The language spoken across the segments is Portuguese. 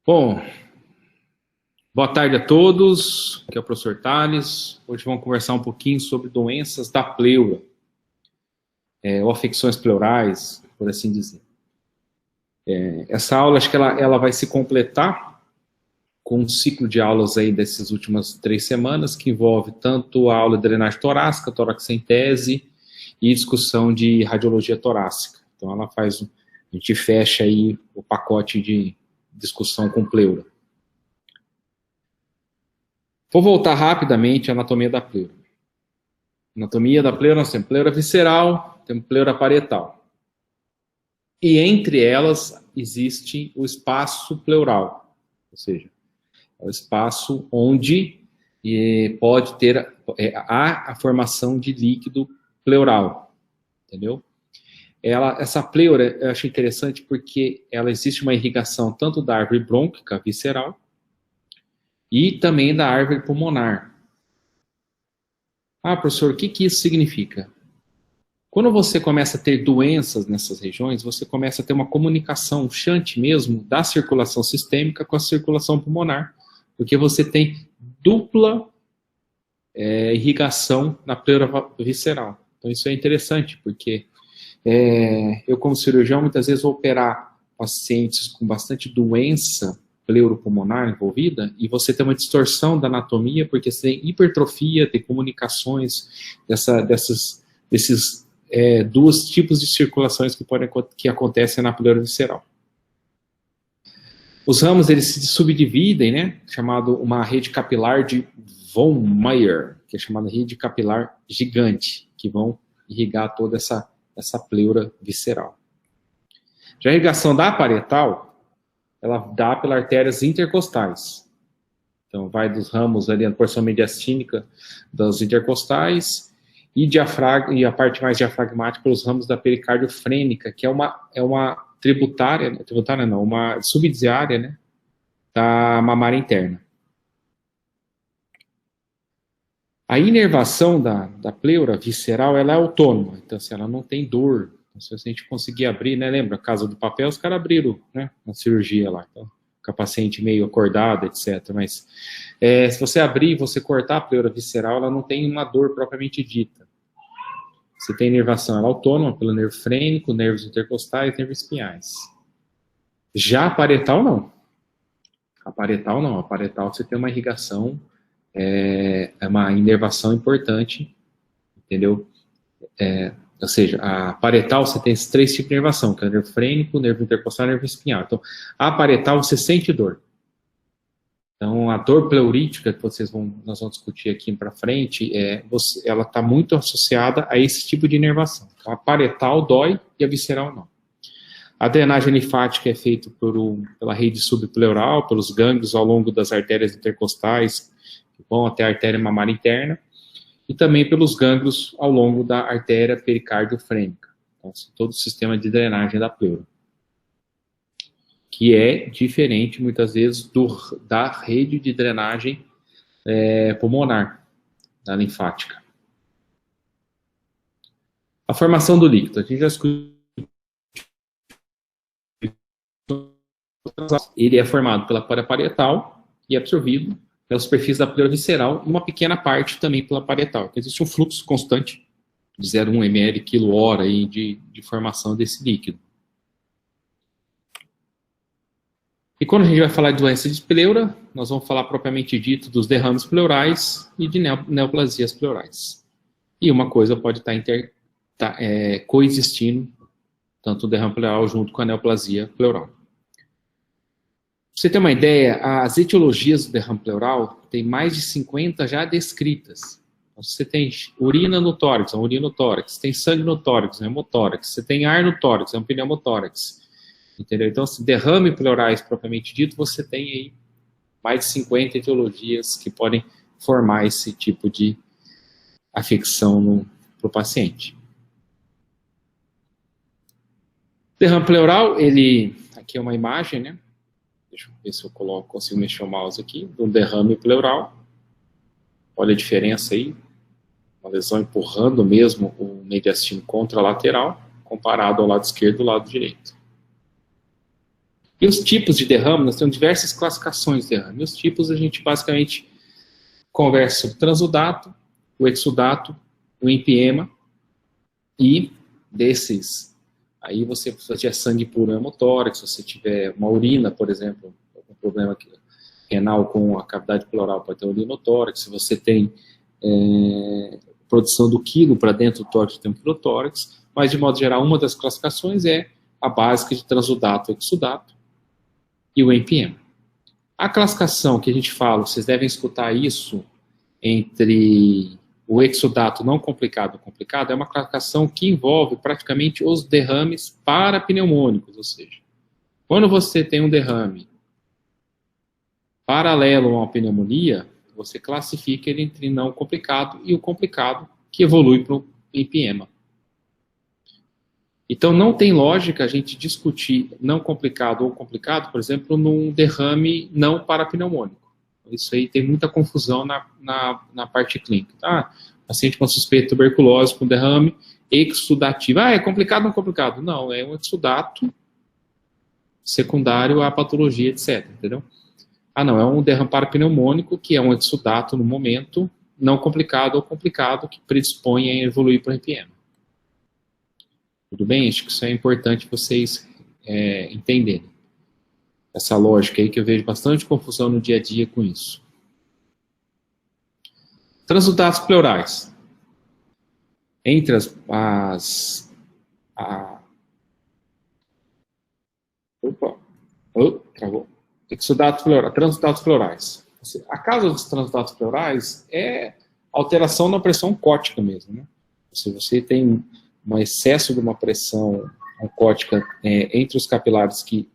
Bom, boa tarde a todos, aqui é o professor Tales. Hoje vamos conversar um pouquinho sobre doenças da pleura, ou afecções pleurais, por assim dizer. Essa aula, acho que ela vai se completar com um ciclo de aulas aí dessas últimas 3 semanas, que envolve tanto a aula de drenagem torácica, toracocentese e discussão de radiologia torácica. Então ela faz, a gente fecha aí o pacote de discussão com pleura. Vou voltar rapidamente à anatomia da pleura. Anatomia da pleura, nós temos pleura visceral, temos pleura parietal. E entre elas existe o espaço pleural, ou seja, é o espaço onde pode ter a formação de líquido pleural, entendeu? Essa pleura eu achei interessante porque ela existe uma irrigação tanto da árvore brônquica visceral e também da árvore pulmonar. Ah, professor, o que isso significa? Quando você começa a ter doenças nessas regiões, você começa a ter uma comunicação, um shunt mesmo, da circulação sistêmica com a circulação pulmonar, porque você tem dupla irrigação na pleura visceral. Então isso é interessante, porque eu como cirurgião muitas vezes vou operar pacientes com bastante doença pleuropulmonar envolvida, e você tem uma distorção da anatomia, porque você tem hipertrofia, tem comunicações desses dois tipos de circulações que acontecem na pleura visceral. Os ramos, eles se subdividem, né, chamado uma rede capilar de von Meyer, que é chamada rede capilar gigante, que vão irrigar toda essa pleura visceral. Já a irrigação da parietal, ela dá pelas artérias intercostais. Então, vai dos ramos ali, a porção mediastínica das intercostais e a parte mais diafragmática pelos ramos da pericardiofrênica, que é uma tributária não, uma subsidiária, né, da mamária interna. A inervação da pleura visceral, ela é autônoma, então assim, ela não tem dor. Se a gente conseguir abrir, né, lembra, Casa do Papel, os caras abriram, né, na cirurgia lá, então, com a paciente meio acordada, etc. Mas se você abrir e você cortar a pleura visceral, ela não tem uma dor propriamente dita. Você tem inervação, ela é autônoma pelo nervo frênico, nervos intercostais, nervos espinhais. Já a parietal, não. A parietal você tem uma irrigação, uma inervação importante, entendeu? Ou seja, a parietal você tem esses 3 tipos de inervação, que é o nervo frênico, nervo intercostal e nervo espinhal. Então, a parietal você sente dor. Então, a dor pleurítica, que nós vamos discutir aqui para frente, ela está muito associada a esse tipo de inervação. Então, a parietal dói e a visceral não. A drenagem linfática é feita pela rede subpleural, pelos gânglios ao longo das artérias intercostais, que vão até a artéria mamária interna, e também pelos gânglios ao longo da artéria pericardiofrênica. Então, todo o sistema de drenagem da pleura, que é diferente, muitas vezes, da rede de drenagem pulmonar, da linfática. A formação do líquido. A gente já discutiu. Ele é formado pela pleura parietal e absorvido pela superfície da pleura visceral e uma pequena parte também pela parietal. Então, existe um fluxo constante de 0,1 ml quilo-hora de formação desse líquido. E quando a gente vai falar de doença de pleura, nós vamos falar propriamente dito dos derrames pleurais e de neoplasias pleurais. E uma coisa pode estar coexistindo, tanto o derrame pleural junto com a neoplasia pleural. Pra você ter uma ideia, as etiologias do derrame pleural tem mais de 50 já descritas. Então, você tem urina no tórax, é um urinotórax, tem sangue no tórax, é um hemotórax, você tem ar no tórax, é um pneumotórax. Entendeu? Então, se derrame pleurais propriamente dito, você tem aí mais de 50 etiologias que podem formar esse tipo de afecção para o paciente. Derrame pleural, aqui é uma imagem, né? Deixa eu ver se eu consigo mexer o mouse aqui, do derrame pleural. Olha a diferença aí, uma lesão empurrando mesmo o mediastino contralateral, comparado ao lado esquerdo e ao lado direito. E os tipos de derrame, nós temos diversas classificações de derrame. E os tipos a gente basicamente conversa sobre o transudato, o exudato, o empiema, e desses, aí se você tiver sangue puro hemotórax, se você tiver uma urina, por exemplo, algum problema renal com a cavidade pleural, pode ter urinotórax, se você tem produção do quilo para dentro do tórax, tem um quilotórax, mas de modo geral, uma das classificações é a básica de transudato, exudato e o empiema. A classificação que a gente fala, vocês devem escutar isso entre o exudato não complicado e complicado, é uma classificação que envolve praticamente os derrames parapneumônicos, ou seja, quando você tem um derrame paralelo a uma pneumonia, você classifica ele entre não complicado e o complicado, que evolui para o empiema. Então, não tem lógica a gente discutir não complicado ou complicado, por exemplo, num derrame não parapneumônico. Isso aí tem muita confusão na parte clínica. Tá? Paciente com suspeita de tuberculose com derrame exudativo. É complicado ou não complicado? Não, é um exudato secundário à patologia, etc. Entendeu? Não, é um derrame parapneumônico, que é um exudato no momento, não complicado ou complicado, que predispõe a evoluir para o empiema. Tudo bem? Acho que isso é importante vocês entenderem. Essa lógica aí, que eu vejo bastante confusão no dia a dia com isso. Transudatos pleurais. Entre travou. Transudatos pleurais. A causa dos transudatos pleurais é alteração na pressão oncótica mesmo, né? Se você tem um excesso de uma pressão oncótica entre os capilares que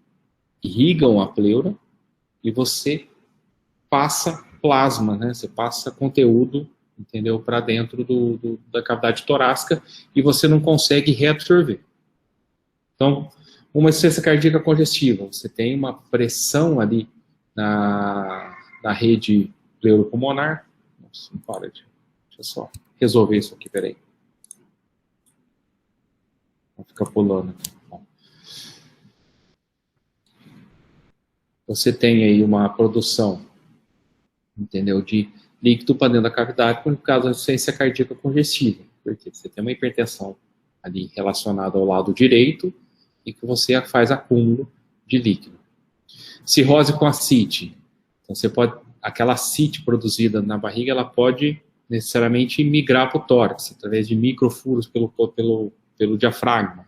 irrigam a pleura, e você passa plasma, né? Você passa conteúdo, entendeu, para dentro da cavidade torácica, e você não consegue reabsorver. Então, uma insuficiência cardíaca congestiva, você tem uma pressão ali na rede pleuropulmonar. Nossa, não para deixa eu só resolver isso aqui, peraí. Vou ficar pulando aqui. Bom. Você tem aí uma produção, entendeu, de líquido para dentro da cavidade, por causa da insuficiência cardíaca congestiva. Porque você tem uma hipertensão ali relacionada ao lado direito e que você faz acúmulo de líquido. Cirrose com ascite. Então você pode, aquela ascite produzida na barriga, ela pode necessariamente migrar para o tórax, através de microfuros pelo diafragma.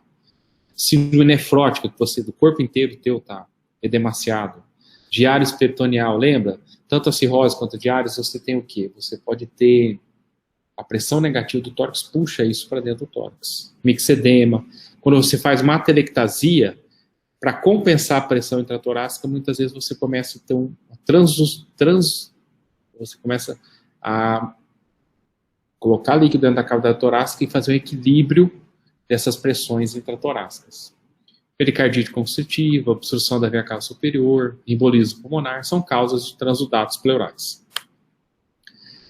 Síndrome nefrótica, que você, do corpo inteiro teu tá edemaciado. Diáreos peritoneal, lembra? Tanto a cirrose quanto a diáreos, você tem o quê? Você pode ter a pressão negativa do tórax, puxa isso para dentro do tórax. Mixedema. Quando você faz uma atelectasia, para compensar a pressão intratorácica, muitas vezes você começa a ter você começa a colocar líquido dentro da cavidade torácica e fazer um equilíbrio dessas pressões intratorácicas. Pericardite constritiva, obstrução da veia cava superior, embolismo pulmonar, são causas de transudatos pleurares.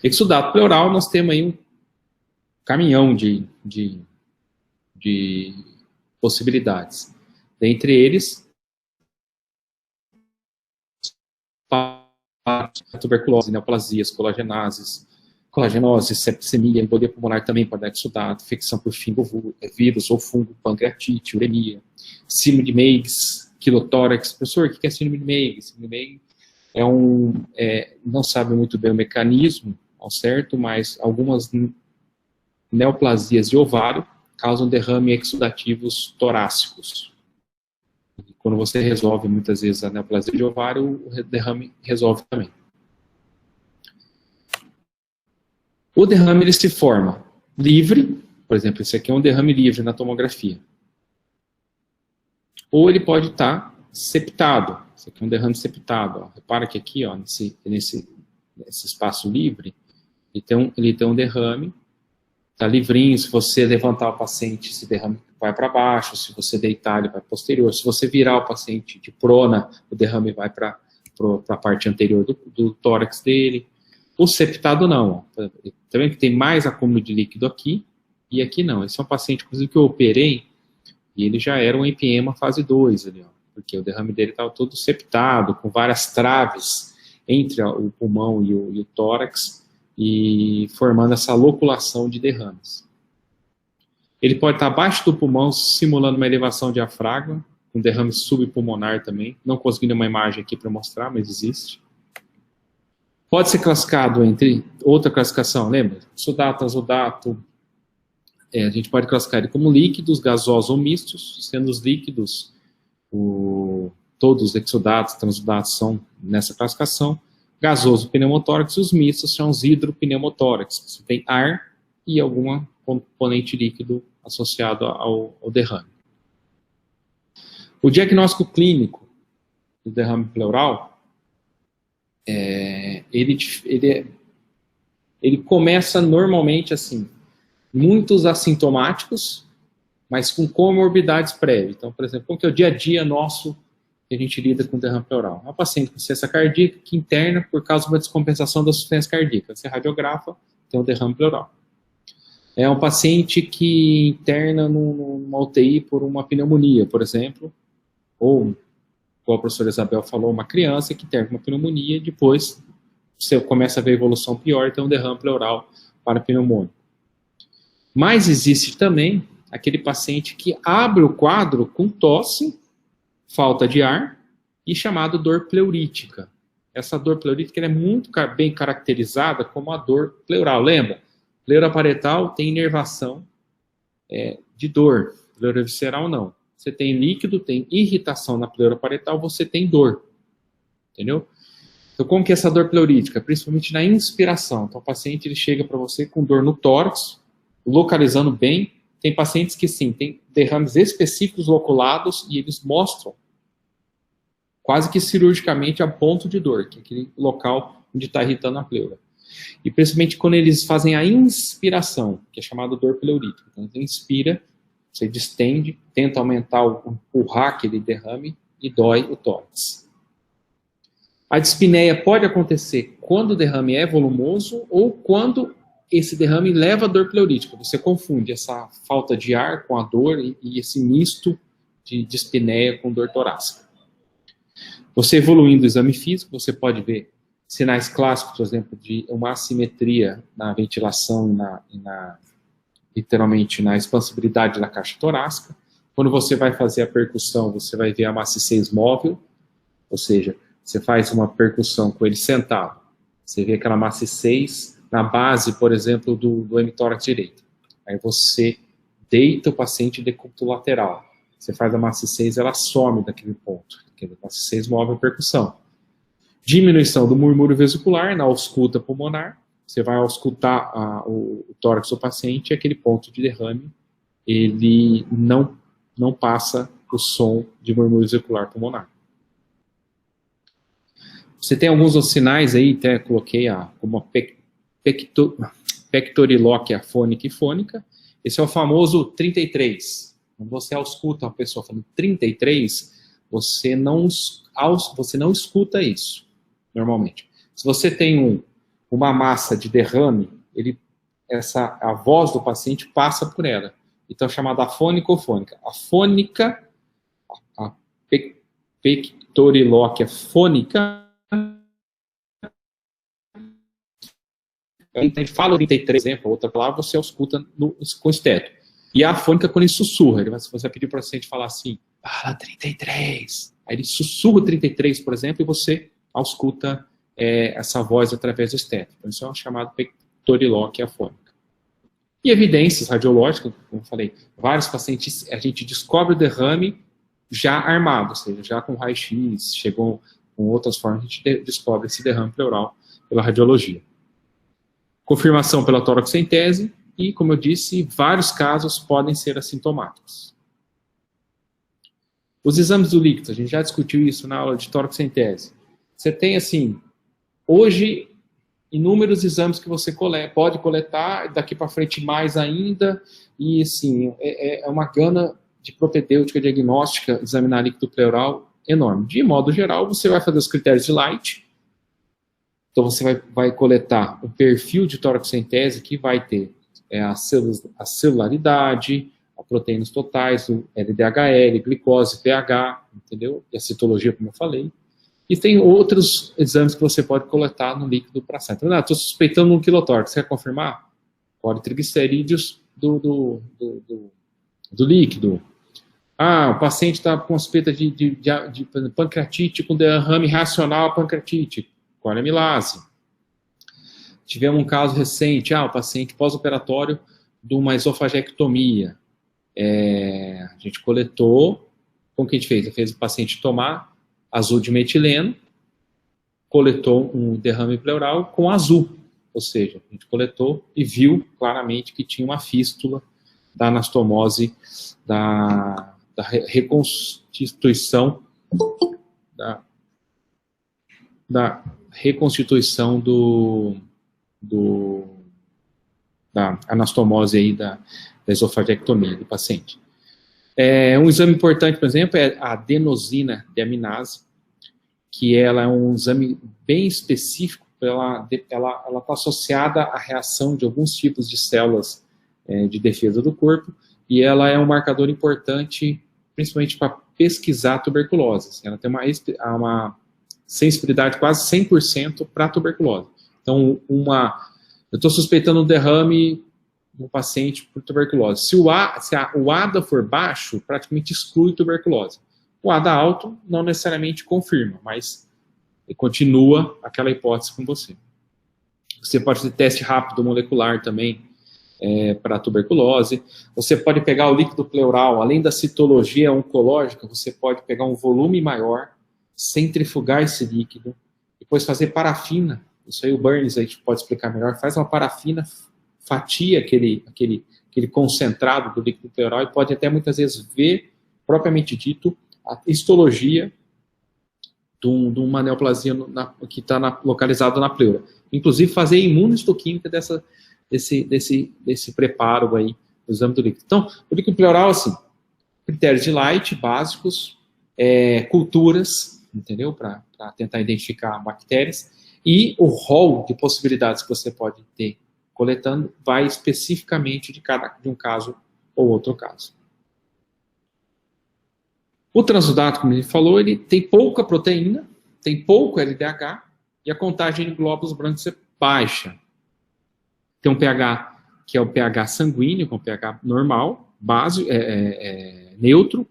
Exudato pleural, nós temos aí um caminhão de possibilidades. Dentre eles, tuberculose, neoplasias, colagenose, septicemia, embolia pulmonar também pode dar exudato, infecção por vírus ou fungo, pancreatite, uremia, síndrome de Meigs, quilotórax. Professor, o que é síndrome de Meigs? Síndrome de Meigs não sabe muito bem o mecanismo, ao certo, mas algumas neoplasias de ovário causam derrame exudativos torácicos. E quando você resolve muitas vezes a neoplasia de ovário, o derrame resolve também. O derrame ele se forma livre, por exemplo, esse aqui é um derrame livre na tomografia. Ou ele pode estar septado. Esse aqui é um derrame septado. Ó. Repara que aqui, ó, nesse espaço livre, ele tem um derrame, está livrinho. Se você levantar o paciente, esse derrame vai para baixo. Se você deitar, ele vai para posterior. Se você virar o paciente de prona, o derrame vai para a parte anterior do tórax dele. O septado não. Ó. Tá vendo que tem mais acúmulo de líquido aqui e aqui não. Esse é um paciente, inclusive, que eu operei e ele já era um empiema fase 2 ali, ó. porque o derrame dele estava todo septado, com várias traves entre o pulmão e o tórax, e formando essa loculação de derrames. Ele pode estar abaixo do pulmão, simulando uma elevação diafragma, um derrame subpulmonar também. Não consegui uma imagem aqui para mostrar, mas existe. Pode ser classificado entre outra classificação, lembra? Sudato, exudato. A gente pode classificar ele como líquidos, gasosos ou mistos, sendo os líquidos, todos os exudatos, transudatos são nessa classificação. Gasoso, pneumotórax, e os mistos são os hidropneumotórax, que tem ar e algum componente líquido associado ao derrame. O diagnóstico clínico do derrame pleural, ele começa normalmente assim, muitos assintomáticos, mas com comorbidades prévias. Então, por exemplo, como que é o dia a dia nosso que a gente lida com derrame pleural? É um paciente com insuficiência cardíaca que interna por causa de uma descompensação da insuficiência cardíaca. Você radiografa, tem um derrame pleural. É um paciente que interna numa UTI por uma pneumonia, por exemplo, ou, como a professora Isabel falou, uma criança que interna com uma pneumonia e depois você começa a ver a evolução pior, tem um derrame pleural parapneumônico. Mas existe também aquele paciente que abre o quadro com tosse, falta de ar e chamado dor pleurítica. Essa dor pleurítica é muito bem caracterizada como a dor pleural. Lembra? Pleura parietal tem inervação de dor, pleura visceral não. Você tem líquido, tem irritação na pleura parietal, você tem dor. Entendeu? Então, como que é essa dor pleurítica? Principalmente na inspiração. Então, o paciente ele chega para você com dor no tórax, localizando bem. Tem pacientes que, sim, tem derrames específicos loculados e eles mostram quase que cirurgicamente a ponto de dor, que é aquele local onde está irritando a pleura. E principalmente quando eles fazem a inspiração, que é chamada dor pleurítica. Então, você inspira, você distende, tenta aumentar, empurrar aquele derrame e dói o tórax. A dispneia pode acontecer quando o derrame é volumoso ou quando esse derrame leva a dor pleurítica. Você confunde essa falta de ar com a dor e esse misto de dispneia com dor torácica. Você evoluindo o exame físico, você pode ver sinais clássicos, por exemplo, de uma assimetria na ventilação e literalmente na expansibilidade da caixa torácica. Quando você vai fazer a percussão, você vai ver a maciçez móvel, ou seja, você faz uma percussão com ele sentado, você vê aquela maciçez na base, por exemplo, do hemitórax direito. Aí você deita o paciente decúbito lateral. Você faz a maciçez, ela some daquele ponto. Aquela maciçez move a percussão. Diminuição do murmúrio vesicular na ausculta pulmonar. Você vai auscultar o tórax do paciente e aquele ponto de derrame, ele não passa o som de murmúrio vesicular pulmonar. Você tem alguns outros sinais aí, até coloquei como a pectorilóquia fônica e fônica. Esse é o famoso 33. Quando você ausculta uma pessoa falando 33, você não escuta isso, normalmente. Se você tem uma massa de derrame, a voz do paciente passa por ela. Então é chamada afônica ou fônica. A fônica, a pectorilóquia fônica, a gente fala 33, por exemplo, outra palavra, você ausculta com esteto. E a fônica, quando ele sussurra, se você pedir para o paciente falar assim, fala 33, aí ele sussurra 33, por exemplo, e você ausculta essa voz através do esteto. Então, isso é chamado pectorilóquia fônica. E evidências radiológicas, como eu falei, vários pacientes, a gente descobre o derrame já armado, ou seja, já com raio-x, chegou com outras formas, a gente descobre esse derrame pleural pela radiologia. Confirmação pela toraxentese e, como eu disse, vários casos podem ser assintomáticos. Os exames do líquido, a gente já discutiu isso na aula de toraxentese. Você tem, assim, hoje, inúmeros exames que você pode coletar, daqui para frente mais ainda, e, assim, é uma gana de propedêutica diagnóstica, examinar líquido pleural enorme. De modo geral, você vai fazer os critérios de Light. Então, você vai coletar o perfil de toraxentese que vai ter a celularidade, a proteínas totais, o LDHL, glicose, pH, entendeu? E a citologia, como eu falei. E tem outros exames que você pode coletar no líquido para sair. Então, estou suspeitando um quilotórax, você quer confirmar? Politriglicerídeos do líquido. Ah, o paciente está com suspeita de pancreatite com derrame racional pancreatite, coleamilase. Tivemos um caso recente, o paciente pós-operatório de uma esofagectomia. A gente coletou, como que a gente fez? A gente fez o paciente tomar azul de metileno, coletou um derrame pleural com azul, ou seja, a gente coletou e viu claramente que tinha uma fístula da anastomose, da reconstituição da reconstituição da anastomose aí da esofagectomia do paciente. Um exame importante, por exemplo, é a adenosina deaminase, que ela é um exame bem específico, ela está associada à reação de alguns tipos de células de defesa do corpo, e ela é um marcador importante, principalmente para pesquisar a tuberculose. Ela tem uma sensibilidade quase 100% para a tuberculose. Então, eu estou suspeitando um derrame no paciente por tuberculose. Se o ADA for baixo, praticamente exclui tuberculose. O ADA alto não necessariamente confirma, mas continua aquela hipótese com você. Você pode fazer teste rápido molecular também para tuberculose. Você pode pegar o líquido pleural, além da citologia oncológica, você pode pegar um volume maior, centrifugar esse líquido, depois fazer parafina. Isso aí o Burns aí pode explicar melhor. Faz uma parafina, fatia aquele concentrado do líquido pleural e pode até muitas vezes ver, propriamente dito, a histologia de uma neoplasia que está localizada na pleura. Inclusive fazer imunohistoquímica desse preparo aí, do exame do líquido. Então, o líquido pleural, assim, critérios de Light básicos, culturas, entendeu? Para tentar identificar bactérias, e o rol de possibilidades que você pode ter coletando vai especificamente de um caso ou outro caso. O transudato, como a gente falou, ele tem pouca proteína, tem pouco LDH, e a contagem de glóbulos brancos é baixa. Tem um pH que é o pH sanguíneo, que é um pH normal, neutro,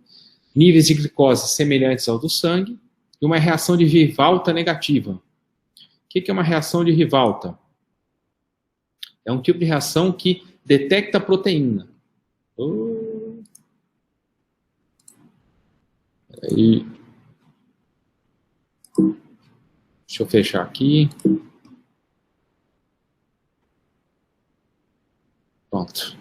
níveis de glicose semelhantes ao do sangue, e uma reação de Rivalta negativa. O que é uma reação de Rivalta? É um tipo de reação que detecta a proteína. Aí. Deixa eu fechar aqui. Pronto.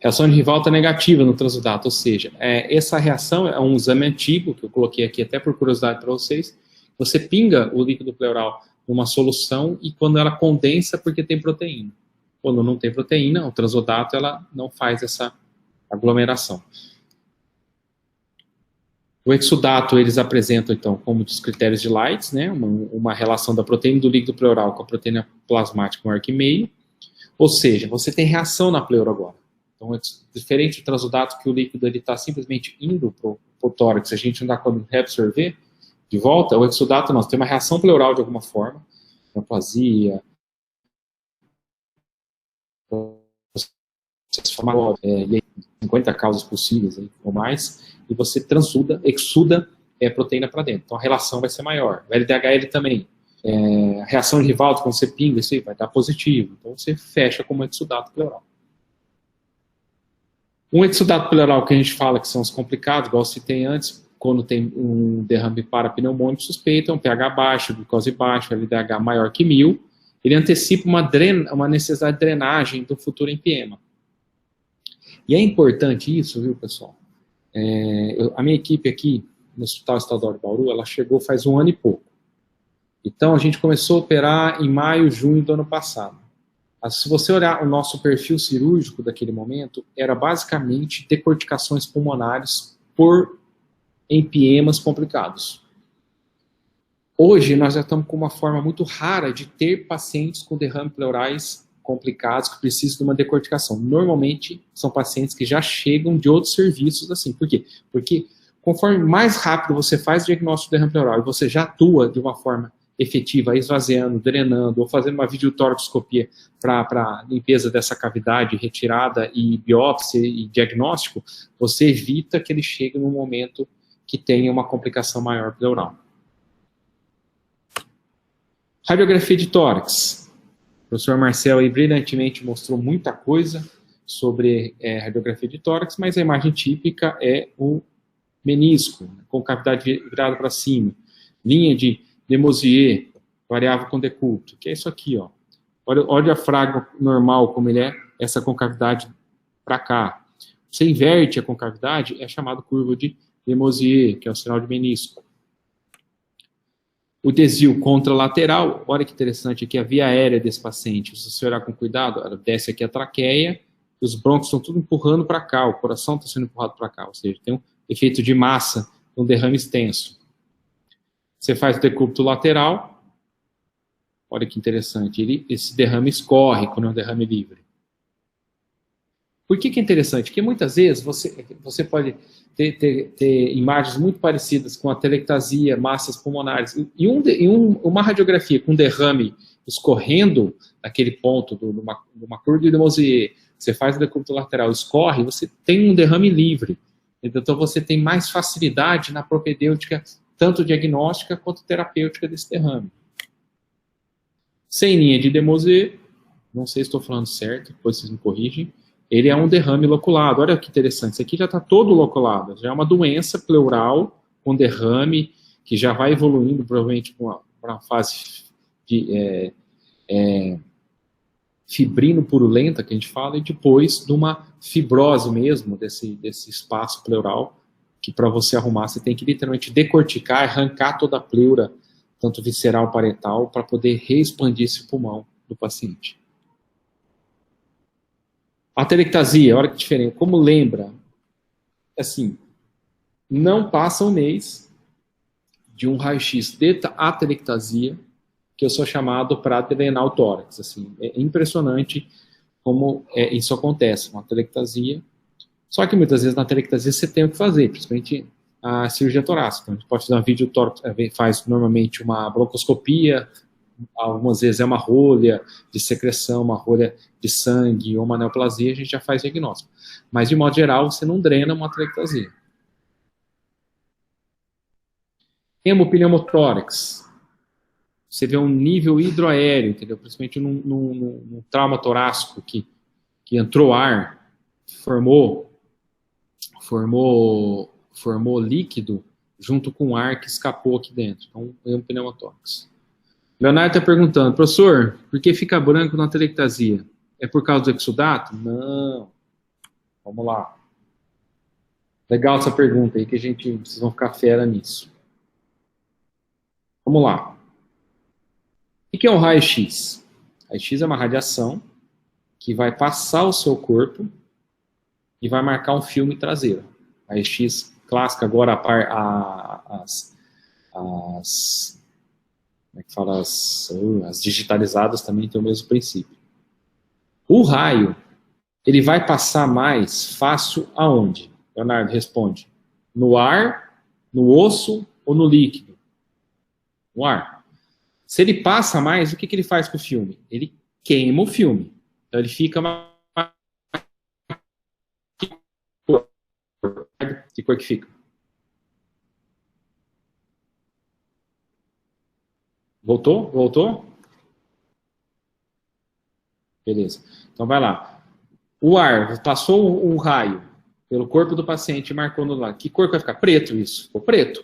Reação de Rivalta negativa no transudato, ou seja, essa reação é um exame antigo, que eu coloquei aqui até por curiosidade para vocês. Você pinga o líquido pleural numa solução e quando ela condensa porque tem proteína. Quando não tem proteína, o transudato ela não faz essa aglomeração. O exudato eles apresentam, então, como dos critérios de Lights, né, uma relação da proteína do líquido pleural com a proteína plasmática maior que meio. Ou seja, você tem reação na pleura agora. Então, é diferente do transudato que o líquido está simplesmente indo para o tórax, a gente não dá como reabsorver de volta. O exudato não, você tem uma reação pleural de alguma forma, neoplasia, 50 causas possíveis aí, ou mais, e você exuda proteína para dentro. Então a relação vai ser maior. O LDHL também. A reação de Rivalta, quando você pinga, isso aí vai dar positivo. Então você fecha como exudato pleural. Um exudato pleural que a gente fala que são os complicados, igual eu citei antes, quando tem um derrame parapneumônico suspeito, é um pH baixo, glicose baixo, LDH maior que 1000, ele antecipa uma necessidade de drenagem do futuro empiema. E é importante isso, viu, pessoal? A minha equipe aqui, no Hospital Estadual de Bauru, ela chegou faz 1 ano e pouco. Então, a gente começou a operar em maio, junho do ano passado. Se você olhar o nosso perfil cirúrgico daquele momento, era basicamente decorticações pulmonares por empiemas complicados. Hoje, nós já estamos com uma forma muito rara de ter pacientes com derrames pleurais complicados que precisam de uma decorticação. Normalmente, são pacientes que já chegam de outros serviços assim. Por quê? Porque conforme mais rápido você faz o diagnóstico de derrame pleural e você já atua de uma forma efetiva, esvaziando, drenando, ou fazendo uma videotoracoscopia para limpeza dessa cavidade, retirada e biópsia e diagnóstico, você evita que ele chegue num momento que tenha uma complicação maior pleural. Radiografia de tórax. O professor Marcel aí brilhantemente mostrou muita coisa sobre radiografia de tórax, mas a imagem típica é o menisco, com cavidade virada para cima, linha de Demosier, variável com decúbito, que é isso aqui, ó. Olha o diafragma normal, como ele é, essa concavidade para cá. Você inverte a concavidade, é chamado curva de Demosier, que é o sinal de menisco. O desvio contralateral, olha que interessante aqui, a via aérea desse paciente. Se você olhar com cuidado, ela desce aqui a traqueia, os brônquios estão tudo empurrando para cá, o coração está sendo empurrado para cá, ou seja, tem um efeito de massa, um derrame extenso. Você faz o decúbito lateral, olha que interessante, esse derrame escorre quando é um derrame livre. Por que é interessante? Porque muitas vezes você pode ter imagens muito parecidas com a telectasia, massas pulmonares, e uma radiografia com derrame escorrendo naquele ponto, numa curva de Demosier, você faz o decúbito lateral, escorre, você tem um derrame livre. Então você tem mais facilidade na propedêutica, tanto diagnóstica quanto terapêutica desse derrame. Sem linha de Demosier, não sei se estou falando certo, depois vocês me corrigem, ele é um derrame loculado. Olha que interessante, isso aqui já está todo loculado, já é uma doença pleural com derrame, que já vai evoluindo provavelmente para uma fase de fibrino purulenta, que a gente fala, e depois de uma fibrose mesmo desse espaço pleural, que para você arrumar, você tem que literalmente decorticar, arrancar toda a pleura, tanto visceral, paretal, para poder reexpandir esse pulmão do paciente. A telectasia, olha que diferente. Como lembra, assim, não passa um mês de um raio-x de atelectasia que eu sou chamado para drenar o tórax. Assim, é impressionante como isso acontece, uma atelectasia. Só que muitas vezes na telectasia você tem o que fazer, principalmente a cirurgia torácica. Então, a gente pode fazer uma videotórax, faz normalmente uma broncoscopia, algumas vezes é uma rolha de secreção, uma rolha de sangue ou uma neoplasia, a gente já faz diagnóstico. Mas, de modo geral, você não drena uma atelectasia. Hemopneumotórax. Você vê um nível hidroaéreo, entendeu? Principalmente num trauma torácico que entrou ar, formou líquido junto com o ar que escapou aqui dentro. Então, hemopneumotórax. Leonardo está perguntando, professor, por que fica branco na telectasia? É por causa do exudato? Não. Vamos lá. Legal essa pergunta aí, que vocês vão ficar fera nisso. Vamos lá. O que é um raio-x? Raio-x é uma radiação que vai passar o seu corpo e vai marcar um filme traseiro. Raio-x clássica, agora como é que fala? As digitalizadas também têm o mesmo princípio. O raio, ele vai passar mais fácil aonde? Leonardo responde. No ar, no osso ou no líquido? No ar. Se ele passa mais, o que ele faz com o filme? Ele queima o filme. Então ele fica mais... Que cor que fica? Voltou? Voltou? Beleza. Então vai lá. O ar, passou um raio pelo corpo do paciente e marcou no lado. Que cor que vai ficar? Preto isso. Ficou preto.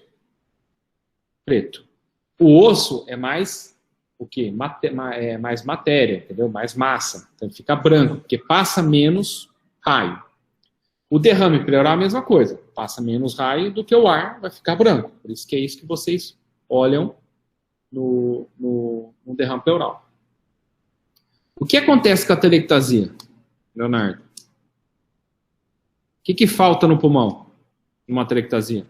Preto. O osso é mais o quê? É mais matéria, entendeu? Mais massa. Então ele fica branco, porque passa menos raio. O derrame pleural é a mesma coisa. Passa menos raio do que o ar, vai ficar branco. Por isso que é isso que vocês olham no derrame pleural. O que acontece com a telectasia, Leonardo? O que falta no pulmão, numa telectasia?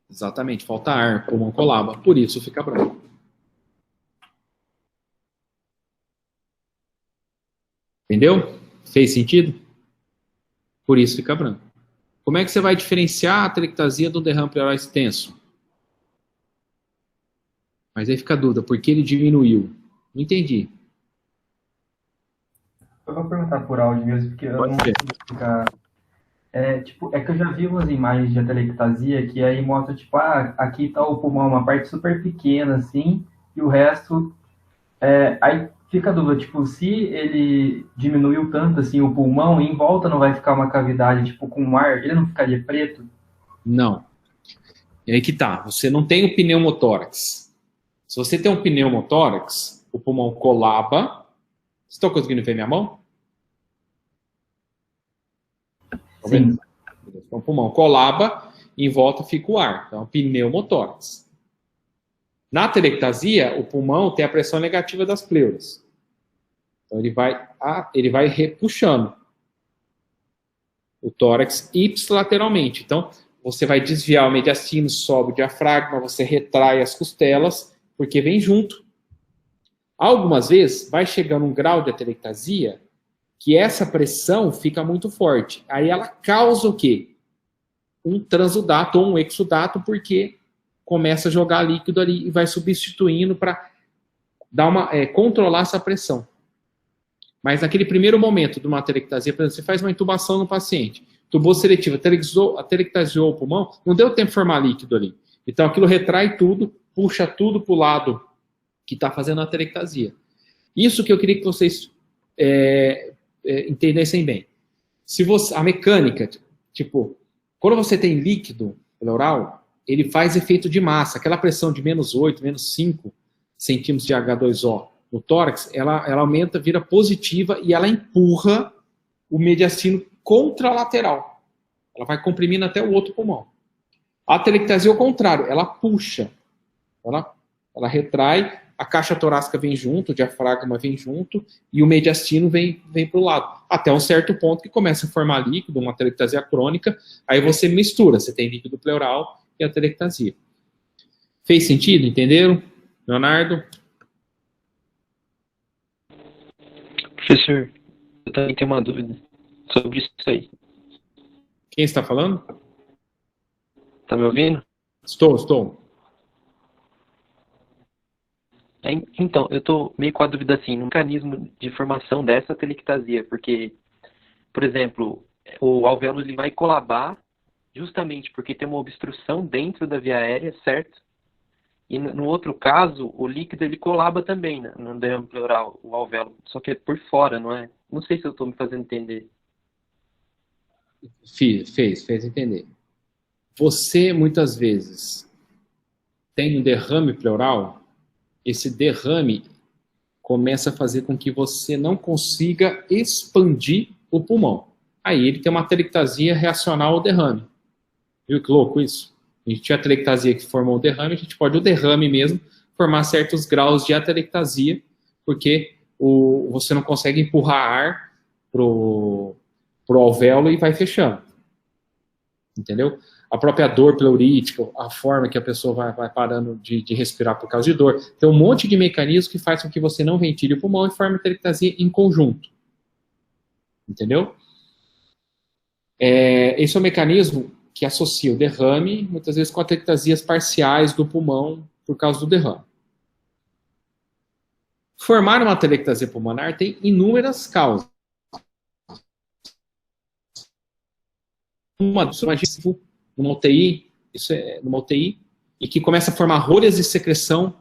Exatamente, falta ar, o pulmão colaba, por isso fica branco. Entendeu? Fez sentido? Por isso fica branco. Como é que você vai diferenciar a atelectasia do derrame pleural extenso? Mas aí fica a dúvida, por que ele diminuiu? Não entendi. Eu vou perguntar por áudio mesmo, porque eu Pode não ser. consigo explicar. É que eu já vi umas imagens de atelectasia que aí mostra, tipo, aqui tá o pulmão, uma parte super pequena, assim, e o resto. Aí fica a dúvida, tipo, se ele diminuiu tanto, assim, o pulmão, em volta não vai ficar uma cavidade, tipo, com ar, ele não ficaria preto? Não. E aí que tá. Você não tem o pneumotórax. Se você tem um pneumotórax, o pulmão colaba. Vocês estão conseguindo ver minha mão? Estão vendo? Sim, Então, o pulmão colaba e em volta fica o ar. Então, pneumotórax. Na atelectasia, o pulmão tem a pressão negativa das pleuras. Então, ele vai repuxando o tórax ipsilateralmente. Então, você vai desviar o mediastino, sobe o diafragma, você retrai as costelas, porque vem junto. Algumas vezes, vai chegando um grau de atelectasia que essa pressão fica muito forte. Aí ela causa o quê? Um transudato ou um exudato, porque começa a jogar líquido ali e vai substituindo para controlar essa pressão. Mas naquele primeiro momento de uma atelectasia, por exemplo, você faz uma intubação no paciente, tubou seletivo, atelectasiou o pulmão, não deu tempo de formar líquido ali. Então aquilo retrai tudo, puxa tudo para o lado que está fazendo a atelectasia. Isso que eu queria que vocês entendessem bem. Se você, a mecânica, tipo, quando você tem líquido pleural, ele faz efeito de massa. Aquela pressão de menos 8, menos 5 centímetros de H2O no tórax, ela aumenta, vira positiva e ela empurra o mediastino contralateral. Ela vai comprimindo até o outro pulmão. A atelectasia é o contrário, ela puxa. Ela retrai, a caixa torácica vem junto, o diafragma vem junto e o mediastino vem para o lado. Até um certo ponto que começa a formar líquido, uma atelectasia crônica, aí você mistura, você tem líquido pleural e atelectasia. Fez sentido? Entenderam? Leonardo? Professor, eu também tenho uma dúvida sobre isso aí. Quem está falando? Tá me ouvindo? Estou. Então, eu tô meio com a dúvida assim, no mecanismo de formação dessa telectasia, porque, por exemplo, o alvéolo ele vai colabar justamente porque tem uma obstrução dentro da via aérea, certo? E no outro caso, o líquido ele colaba também no derrame pleural, o alvéolo, só que é por fora, não é? Não sei se eu estou me fazendo entender. Fez entender. Você, muitas vezes, tem um derrame pleural, esse derrame começa a fazer com que você não consiga expandir o pulmão. Aí ele tem uma atelectasia reacional ao derrame. Viu que louco isso? A gente tinha atelectasia que formou o derrame, a gente pode, o derrame mesmo, formar certos graus de atelectasia, porque você não consegue empurrar ar pro alvéolo e vai fechando. Entendeu? A própria dor pleurítica, a forma que a pessoa vai parando de respirar por causa de dor. Tem um monte de mecanismos que faz com que você não ventile o pulmão e forme atelectasia em conjunto. Entendeu? Esse é o mecanismo que associa o derrame, muitas vezes, com atelectasias parciais do pulmão por causa do derrame. Formar uma atelectasia pulmonar tem inúmeras causas. Uma numa UTI, isso é numa UTI, e que começa a formar rolhas de secreção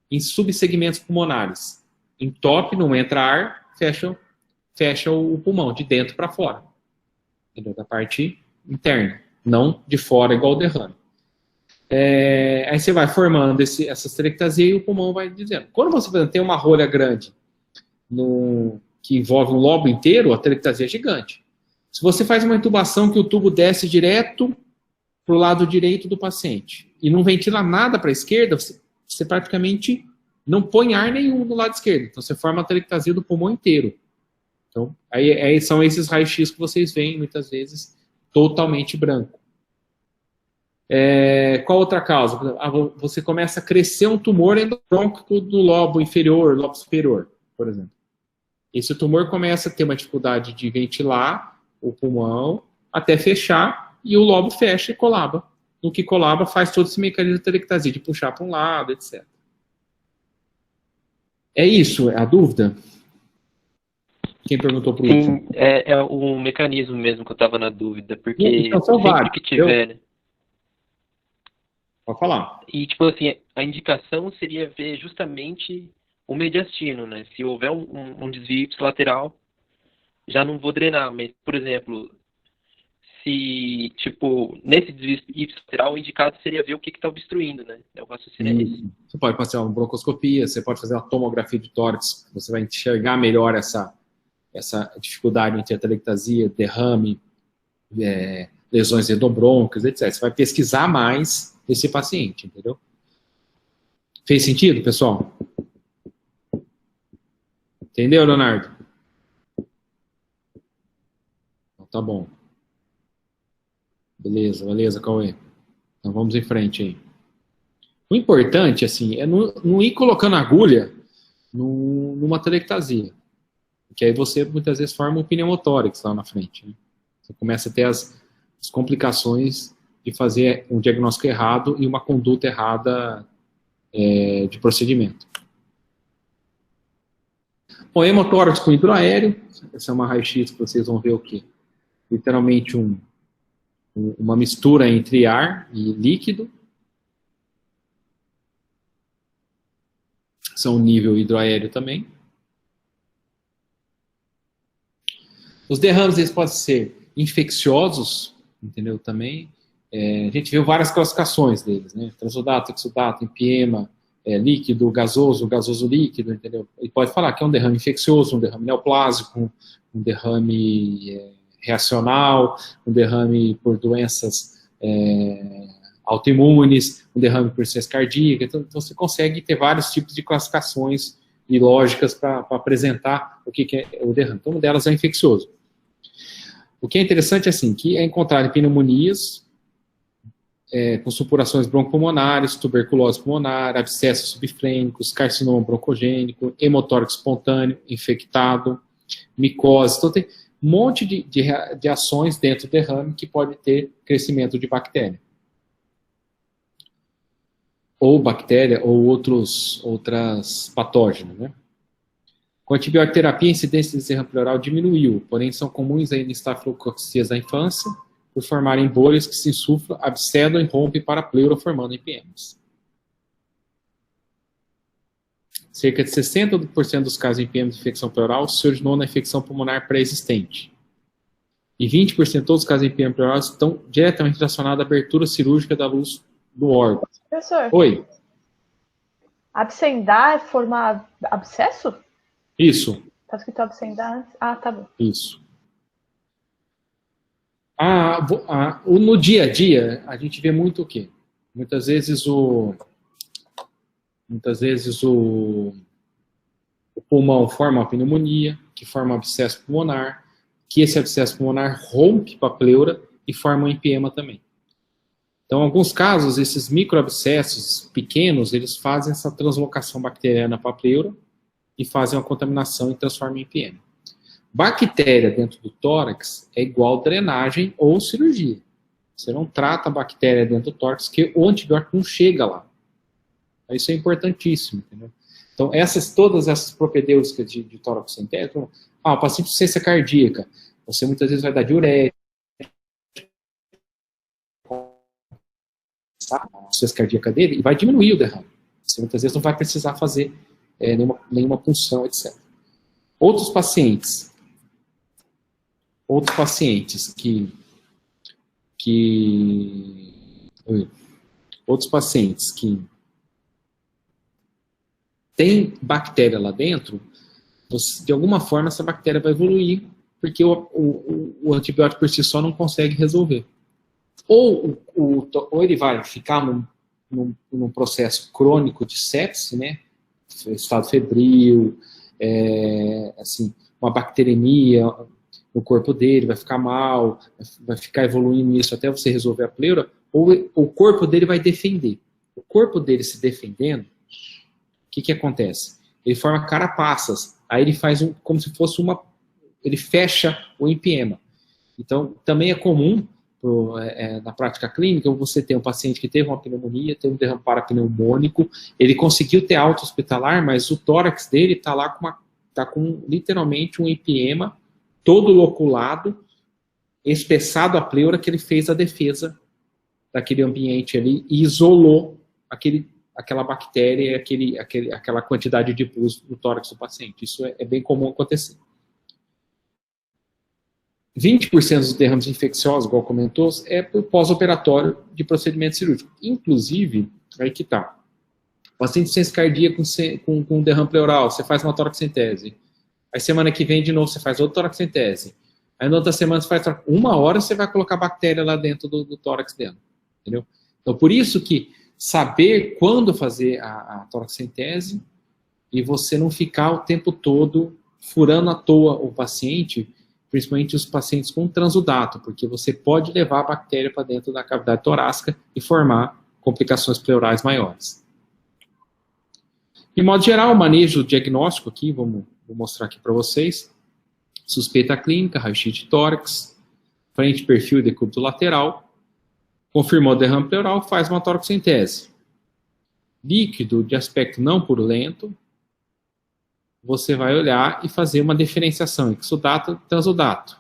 em subsegmentos pulmonares. Entope, não entra ar, fecha o pulmão, de dentro para fora. Entendeu? Da parte interna, não de fora, igual o derrame. Aí você vai formando essa atelectasia e o pulmão vai dizendo. Quando você, por exemplo, tem uma rolha grande que envolve um lobo inteiro, a atelectasia é gigante. Se você faz uma intubação que o tubo desce direto para o lado direito do paciente e não ventila nada para a esquerda, você praticamente não põe ar nenhum no lado esquerdo. Então você forma a atelectasia do pulmão inteiro. Então, aí são esses raios-x que vocês veem, muitas vezes, totalmente branco. Qual outra causa? Você começa a crescer um tumor endobronquico do lobo inferior, lobo superior, por exemplo. Esse tumor começa a ter uma dificuldade de ventilar o pulmão até fechar, e o lobo fecha e colaba. No que colaba, faz todo esse mecanismo de atelectasia, de puxar para um lado, etc. É isso a dúvida? Quem perguntou por último? Sim, é o mecanismo mesmo que eu estava na dúvida, porque Então, são sempre vários, que tiver, né? Pode falar. E, tipo assim, a indicação seria ver justamente o mediastino, né? Se houver um desvio ipsilateral, já não vou drenar, mas, por exemplo, se, tipo, nesse desvio ipsilateral, o indicado seria ver o que está obstruindo, né? O raciocínio é esse. Você pode fazer uma broncoscopia, você pode fazer uma tomografia de tórax, você vai enxergar melhor essa dificuldade entre atelectasia, derrame, lesões endobroncas, etc. Você vai pesquisar mais esse paciente, entendeu? Fez sentido, pessoal? Entendeu, Leonardo? Tá bom. Beleza, Cauê. Então vamos em frente aí. O importante, assim, é não ir colocando agulha numa atelectasia. Porque aí você, muitas vezes, forma um pneumotórax lá na frente. Né? Você começa a ter as complicações de fazer um diagnóstico errado e uma conduta errada de procedimento. Bom, hemotórax com hidroaéreo. Essa é uma raio-x que vocês vão ver o quê? Literalmente uma mistura entre ar e líquido. São nível hidroaéreo também. Os derrames eles podem ser infecciosos, entendeu? Também. A gente viu várias classificações deles, né? Transudato, exudato, empiema, líquido, gasoso líquido, entendeu? E pode falar que é um derrame infeccioso, um derrame neoplásico, um derrame reacional, um derrame por doenças autoimunes, um derrame por insuficiência cardíaca. Então você consegue ter vários tipos de classificações e lógicas para apresentar o que é o derrame. Então, uma delas é infeccioso. O que é interessante, assim, que é encontrar pneumonias com supurações broncopulmonares, tuberculose pulmonar, abscessos subfrênicos, carcinoma broncogênico, hemotórax espontâneo, infectado, micose. Então, tem um monte de ações dentro do derrame que pode ter crescimento de bactéria. Ou bactéria, ou outras patógenos, né? Com a antibiótico terapia, a incidência de derrame pleural diminuiu, porém são comuns ainda em estafilococcías da infância, por formarem bolhas que se insuflam, abscedam e rompem para a pleura, formando IPMs. Cerca de 60% dos casos de IPM de infecção pleural se originou na infecção pulmonar pré-existente. E 20% de todos os casos de IPM pleural estão diretamente relacionados à abertura cirúrgica da luz do órgão. Professor, Oi. abscendar é formar abscesso? Isso. Tá escrito abscendar antes? Ah, tá bom. Isso. No dia a dia, a gente vê muito o quê? Muitas vezes o pulmão forma uma pneumonia, que forma um abscesso pulmonar, que esse abscesso pulmonar rompe para a pleura e forma um empiema também. Então, em alguns casos, esses microabscessos pequenos, eles fazem essa translocação bacteriana para a pleura e fazem uma contaminação e transformam em empiema. Bactéria dentro do tórax é igual drenagem ou cirurgia. Você não trata a bactéria dentro do tórax, porque o antibiótico não chega lá. Isso é importantíssimo, entendeu? Então, todas essas propedêuticas de tórax sintético, o paciente com insuficiência cardíaca, você muitas vezes vai dar diurético, a insuficiência cardíaca dele, e vai diminuir o derrame. Você muitas vezes não vai precisar fazer nenhuma punção, etc. Outros pacientes que tem bactéria lá dentro, de alguma forma essa bactéria vai evoluir, porque o antibiótico por si só não consegue resolver. Ou ele vai ficar num processo crônico de sepse, né? Estado febril, assim, uma bacteremia no corpo dele, vai ficar mal, vai ficar evoluindo isso até você resolver a pleura, ou o corpo dele vai defender. O corpo dele se defendendo, o que acontece? ele forma carapaças. Aí ele faz como se fosse ele fecha o empiema. Então, também é comum na prática clínica, você tem um paciente que teve uma pneumonia, teve um derrame parapneumônico, ele conseguiu ter alta hospitalar, mas o tórax dele está lá com literalmente um empiema todo loculado, espessado a pleura, que ele fez a defesa daquele ambiente ali e isolou aquela bactéria, aquela quantidade de pus no tórax do paciente. Isso é bem comum acontecer. 20% dos derrames infecciosos, igual comentou, é por pós-operatório de procedimento cirúrgico. Inclusive, aí que tá. Paciente de ciência cardíaca com derrame pleural, você faz uma toraxentese. Aí semana que vem, de novo, você faz outra toraxentese. Aí na outra semana você faz uma hora, você vai colocar bactéria lá dentro do tórax dela. Entendeu? Então, por isso que saber quando fazer a toraxentese e você não ficar o tempo todo furando à toa o paciente, principalmente os pacientes com transudato, porque você pode levar a bactéria para dentro da cavidade torácica e formar complicações pleurais maiores. De modo geral, o manejo diagnóstico aqui, vou mostrar aqui para vocês. Suspeita clínica, raio-x de tórax, frente, perfil e decúbito lateral. Confirmou o derrame pleural, faz uma toraxentese. Líquido de aspecto não purulento, você vai olhar e fazer uma diferenciação, exudato e transudato.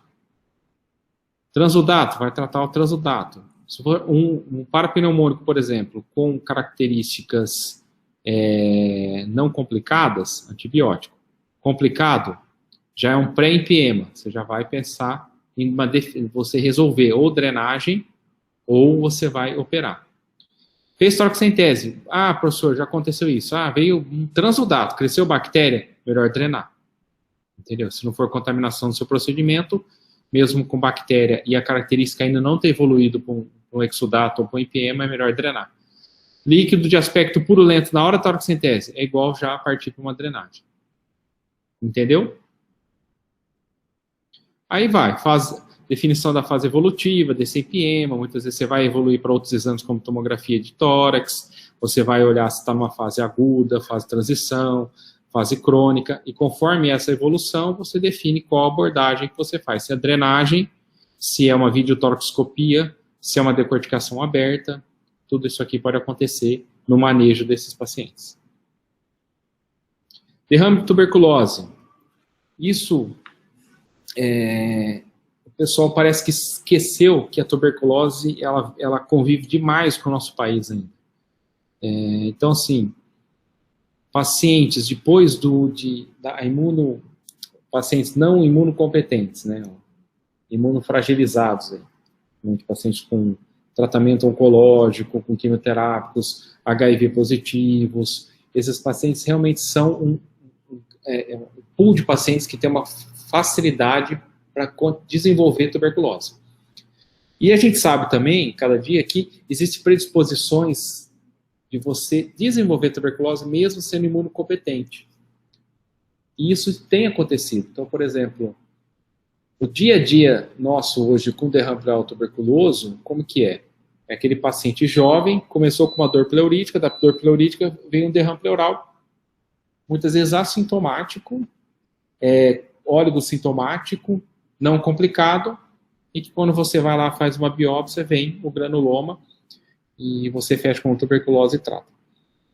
Transudato, vai tratar o transudato. Se for um parapneumônico, por exemplo, com características não complicadas, antibiótico. Complicado, já é um pré-empiema. Você já vai pensar em você resolver ou drenagem ou você vai operar. Fez toraxentese. Ah, professor, já aconteceu isso. Ah, veio um transudato, cresceu bactéria, melhor drenar. Entendeu? Se não for contaminação do seu procedimento, mesmo com bactéria e a característica ainda não ter evoluído para um exudato ou para um empiema, é melhor drenar. Líquido de aspecto purulento na hora da toraxentese é igual já a partir para uma drenagem. Entendeu? Aí vai, definição da fase evolutiva, desse empiema, muitas vezes você vai evoluir para outros exames como tomografia de tórax, você vai olhar se está numa fase aguda, fase de transição, fase crônica, e conforme essa evolução, você define qual abordagem que você faz, se é drenagem, se é uma videotoracoscopia, se é uma decorticação aberta, tudo isso aqui pode acontecer no manejo desses pacientes. Derrame de tuberculose. Isso, o pessoal parece que esqueceu que a tuberculose, ela convive demais com o nosso país ainda. Então, assim, pacientes depois pacientes não imunocompetentes, né, imunofragilizados, pacientes com tratamento oncológico, com quimioterápicos, HIV positivos, esses pacientes realmente são um pool de pacientes que tem uma facilidade para desenvolver tuberculose. E a gente sabe também, cada dia, que existem predisposições de você desenvolver tuberculose mesmo sendo imunocompetente. E isso tem acontecido. Então, por exemplo, o dia a dia nosso hoje com derrame pleural tuberculoso, como que é? É aquele paciente jovem, começou com uma dor pleurítica, da dor pleurítica veio um derrame pleural, muitas vezes assintomático, oligosintomático, não complicado, e que quando você vai lá faz uma biópsia, vem o granuloma, e você fecha com tuberculose e trata.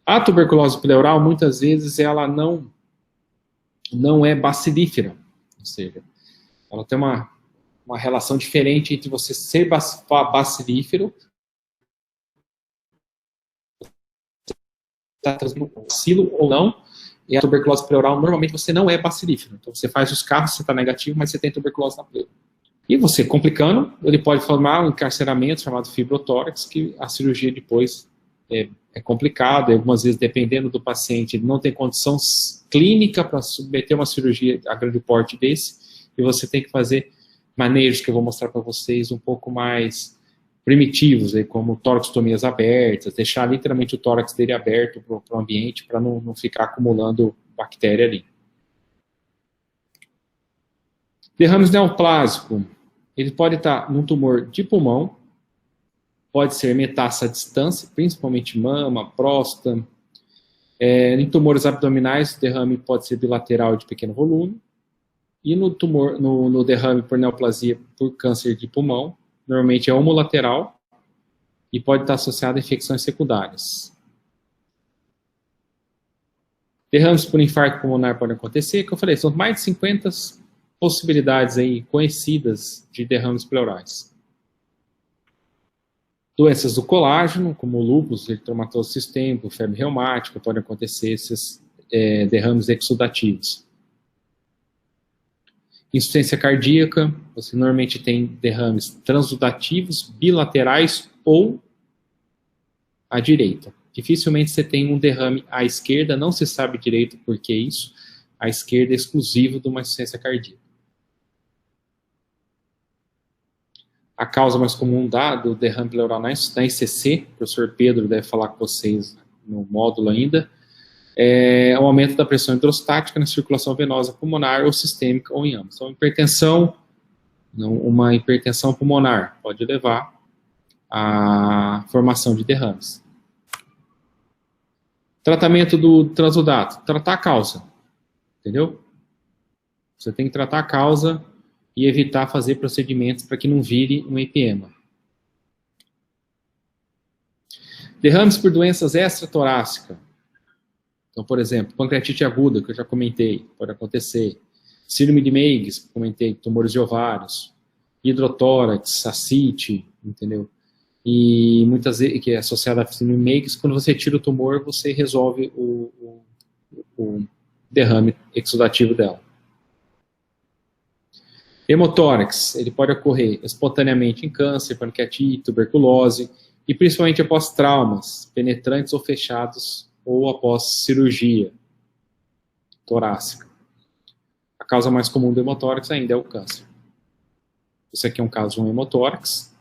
A tuberculose pleural, muitas vezes, ela não é bacilífera, ou seja, ela tem uma relação diferente entre você ser bacilífero, está transmitindo bacilo ou não, e a tuberculose pleural, normalmente você não é bacilífero. Então você faz os carros, você está negativo, mas você tem tuberculose na pleura. E você, complicando, ele pode formar um encarceramento chamado fibrotórax, que a cirurgia depois é complicada, e algumas vezes, dependendo do paciente, ele não tem condição clínica para submeter uma cirurgia a grande porte desse, e você tem que fazer manejos que eu vou mostrar para vocês um pouco mais primitivos, como toracostomias abertas, deixar literalmente o tórax dele aberto para o ambiente, para não ficar acumulando bactéria ali. Derrames neoplásico, ele pode estar num tumor de pulmão, pode ser metástase à distância, principalmente mama, próstata, Em tumores abdominais, o derrame pode ser bilateral de pequeno volume. E no derrame por neoplasia por câncer de pulmão, normalmente é homolateral e pode estar associado a infecções secundárias. Derrames por infarto pulmonar podem acontecer, que eu falei, são mais de 50 possibilidades aí conhecidas de derrames pleurais. Doenças do colágeno, como lúpus eritematoso sistêmico, febre reumática, podem acontecer esses derrames exudativos. Insuficiência cardíaca, você normalmente tem derrames transudativos, bilaterais ou à direita. Dificilmente você tem um derrame à esquerda, não se sabe direito por que isso, à esquerda é exclusivo de uma insuficiência cardíaca. A causa mais comum do derrame pleural na ICC, o professor Pedro deve falar com vocês no módulo ainda, é o aumento da pressão hidrostática na circulação venosa pulmonar ou sistêmica ou em ambos. Então, uma hipertensão pulmonar pode levar à formação de derrames. Tratamento do transudato, tratar a causa, entendeu? Você tem que tratar a causa e evitar fazer procedimentos para que não vire um empiema. Derrames por doenças extratorácicas. Então, por exemplo, pancreatite aguda, que eu já comentei, pode acontecer. Síndrome de Meigs, comentei, tumores de ovários. Hidrotórax, ascite, entendeu? E muitas vezes, que é associada a síndrome de Meigs, quando você tira o tumor, você resolve o derrame exudativo dela. Hemotórax, ele pode ocorrer espontaneamente em câncer, pancreatite, tuberculose, e principalmente após traumas penetrantes ou fechados, ou após cirurgia torácica. A causa mais comum do hemotórax ainda é o câncer. Esse aqui é um caso de um hemotórax.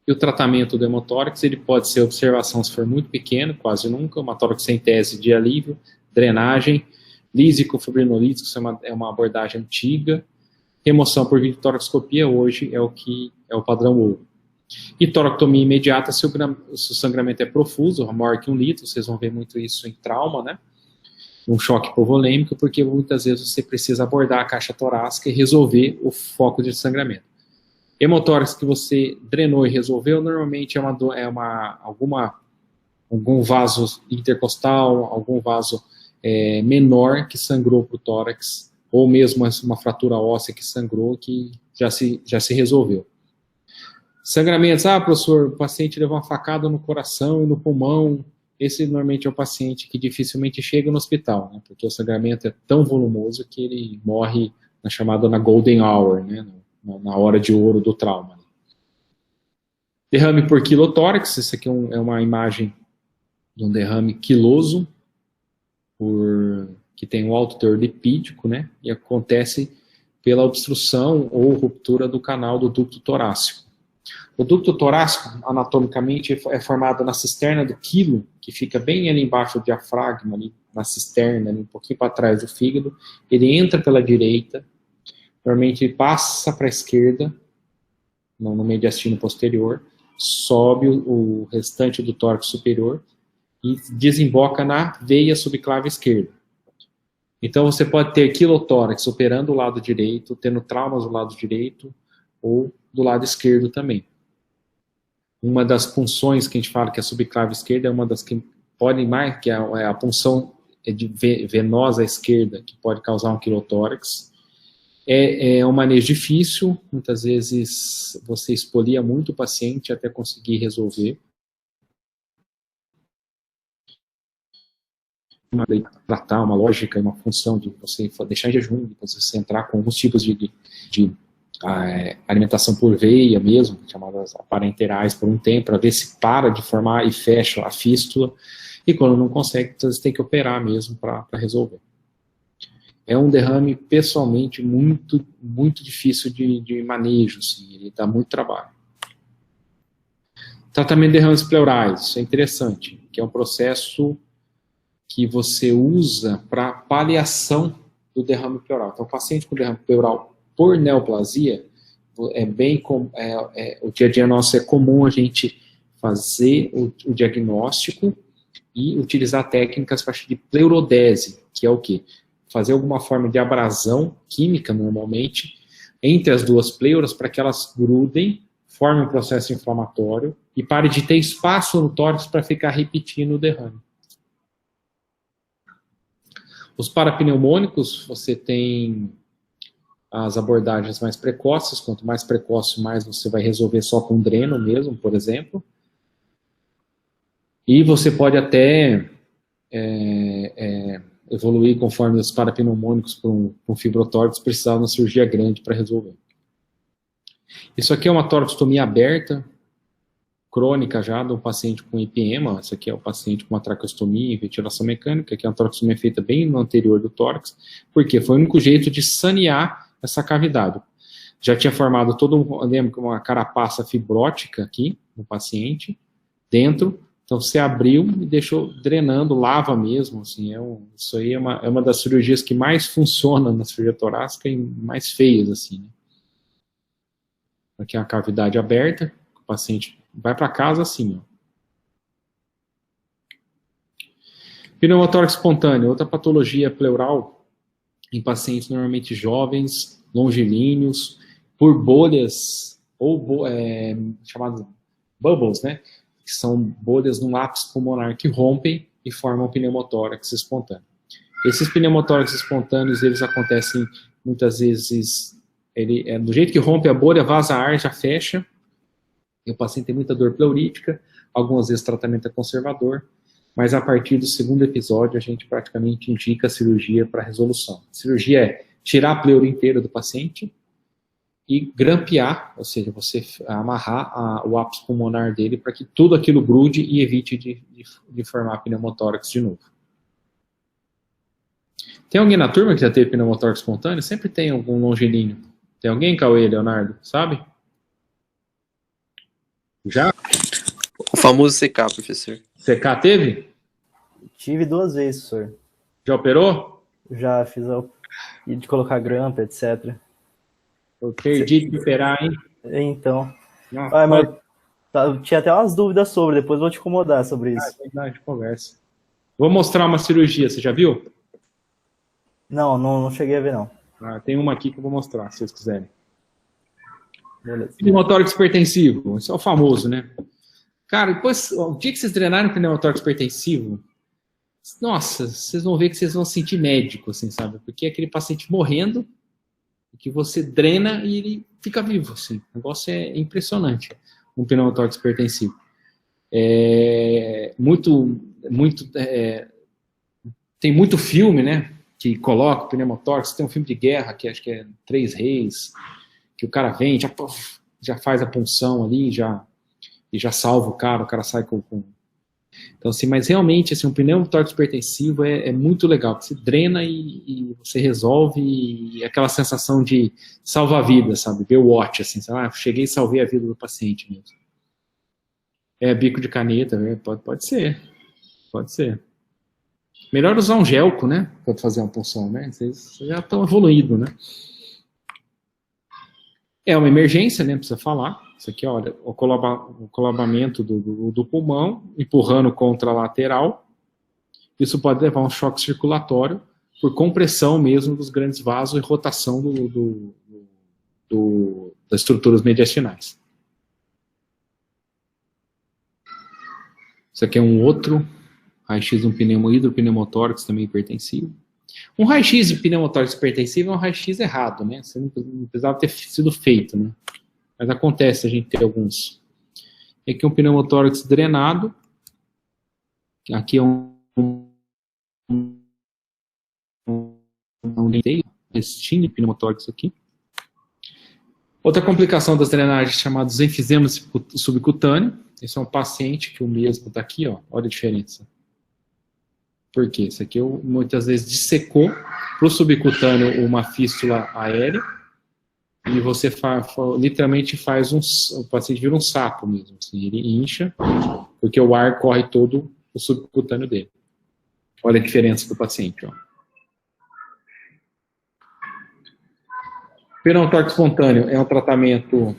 E o tratamento do hemotórax, ele pode ser observação se for muito pequeno, quase nunca, uma tórax-centese de alívio, drenagem, lísico-fibrinolítico, isso é uma abordagem antiga. Remoção por videotoracoscopia hoje é o padrão ouro. E toracotomia imediata se o sangramento é profuso, maior que 1 litro, vocês vão ver muito isso em trauma, né? Um choque hipovolêmico, porque muitas vezes você precisa abordar a caixa torácica e resolver o foco de sangramento. Hemotórax que você drenou e resolveu, normalmente algum vaso intercostal, algum vaso menor que sangrou para o tórax, ou mesmo uma fratura óssea que sangrou, que já se resolveu. Sangramentos, professor, o paciente levou uma facada no coração e no pulmão. Esse normalmente é o paciente que dificilmente chega no hospital, né, porque o sangramento é tão volumoso que ele morre na golden hour, né, na hora de ouro do trauma. Derrame por quilotórax, esse aqui é uma imagem de um derrame quiloso, que tem um alto teor lipídico, né, e acontece pela obstrução ou ruptura do canal do ducto torácico. O ducto torácico, anatomicamente, é formado na cisterna do quilo, que fica bem ali embaixo do diafragma, ali, na cisterna, ali, um pouquinho para trás do fígado. Ele entra pela direita, normalmente ele passa para a esquerda, no mediastino posterior, sobe o restante do tórax superior e desemboca na veia subclave esquerda. Então você pode ter quilotórax operando o lado direito, tendo traumas do lado direito ou do lado esquerdo também. Uma das punções que a gente fala que a subclave esquerda é uma das que podem mais, que é a punção venosa esquerda, que pode causar um quilotórax. É um manejo difícil, muitas vezes você expolia muito o paciente até conseguir resolver. Tratar uma lógica e uma função de você deixar em jejum, depois você entrar com alguns tipos de alimentação por veia mesmo, chamadas parenterais, por um tempo, para ver se para de formar e fecha a fístula, e quando não consegue, você tem que operar mesmo para resolver. É um derrame, pessoalmente, muito, muito difícil de manejo, assim, ele dá muito trabalho. Tratamento de derrames pleurais, isso é interessante, que é um processo que você usa para paliação do derrame pleural. Então, o paciente com derrame pleural por neoplasia, o dia a dia nosso é comum a gente fazer o diagnóstico e utilizar técnicas de pleurodese, que é o quê? Fazer alguma forma de abrasão química, normalmente, entre as duas pleuras, para que elas grudem, formem um processo inflamatório e pare de ter espaço no tórax para ficar repetindo o derrame. Os parapneumônicos, você tem as abordagens mais precoces. Quanto mais precoce, mais você vai resolver só com dreno mesmo, por exemplo. E você pode até evoluir conforme os parapneumônicos para um fibrotórax, precisar de uma cirurgia grande para resolver. Isso aqui é uma toracostomia aberta, crônica já, de um paciente com IPEMA. Esse aqui é o paciente com uma traqueostomia e ventilação mecânica, que é uma toracostomia feita bem no anterior do tórax, porque foi o único jeito de sanear essa cavidade. Já tinha formado lembra, uma carapaça fibrótica aqui no paciente, dentro. Então você abriu e deixou drenando, lava mesmo, assim, isso aí é uma das cirurgias que mais funciona na cirurgia torácica e mais feias, assim, né? Aqui é uma cavidade aberta, o paciente vai para casa assim, ó. Pneumotórax espontâneo, outra patologia pleural em pacientes normalmente jovens, longilíneos, por bolhas, ou chamadas bubbles, né? Que são bolhas no ápice pulmonar que rompem e formam pneumotórax espontâneo. Esses pneumotórax espontâneos, eles acontecem muitas vezes, do jeito que rompe a bolha, vaza ar, já fecha, e o paciente tem muita dor pleurítica, algumas vezes tratamento é conservador, mas a partir do segundo episódio a gente praticamente indica a cirurgia para resolução. A cirurgia é tirar a pleura inteira do paciente e grampear, ou seja, você amarrar o ápice pulmonar dele para que tudo aquilo grude e evite de formar pneumotórax de novo. Tem alguém na turma que já teve pneumotórax espontâneo? Sempre tem algum longilíneo. Tem alguém, Cauê, Leonardo? Sabe? Já? O famoso CK, professor. CK teve? Tive 2 vezes, professor. Já operou? Já fiz de colocar grampa, etc. Eu perdi de operar, hein? Então. Nossa, mas tinha até umas dúvidas sobre, depois eu vou te incomodar sobre isso. A gente conversa. Vou mostrar uma cirurgia, você já viu? Não cheguei a ver, não. Tem uma aqui que eu vou mostrar, se vocês quiserem. Beleza. Pneumotórax hipertensivo, isso é o famoso, né? Cara, depois, o dia que vocês treinaram pneumotórax hipertensivo, nossa, vocês vão ver que vocês vão sentir médico, assim, sabe? Porque é aquele paciente morrendo, que você drena e ele fica vivo, assim. O negócio é impressionante, um pneumotórax hipertensivo. Tem muito filme, né, que coloca o pneumotórax. Tem um filme de guerra, que acho que é Três Reis, que o cara vem, já faz a punção ali, e já salva o cara sai com... Então, assim, mas realmente, assim, um pneumotórax hipertensivo é muito legal, porque você drena e você resolve, e aquela sensação de salvar a vida, sabe? Ver o watch, assim, sabe? Cheguei e salvei a vida do paciente mesmo. Bico de caneta, né? Pode ser. Melhor usar um gelco, né? Para fazer uma punção, né? Vocês já estão evoluídos, né? É uma emergência, né? Precisa falar. Isso aqui, olha, o colabamento do pulmão, empurrando contra a lateral. Isso pode levar a um choque circulatório por compressão mesmo dos grandes vasos e rotação das estruturas mediastinais. Isso aqui é um outro raio-x de um hidropneumotórax também hipertensivo. Um raio-x de pneumotórax hipertensivo é um raio-x errado, né? Você não precisava ter sido feito, né? Mas acontece a gente ter alguns. Aqui é um pneumotórax drenado. Aqui é um intestino pneumotórax aqui. Outra complicação das drenagens chamada enfisema subcutâneo. Esse é um paciente que o mesmo está aqui, ó. Olha a diferença. Por quê? Isso aqui muitas vezes dissecou para o subcutâneo uma fístula aérea e você literalmente o paciente vira um sapo mesmo. Assim, ele incha porque o ar corre todo o subcutâneo dele. Olha a diferença do paciente, ó. Pneumotórax espontâneo é um tratamento,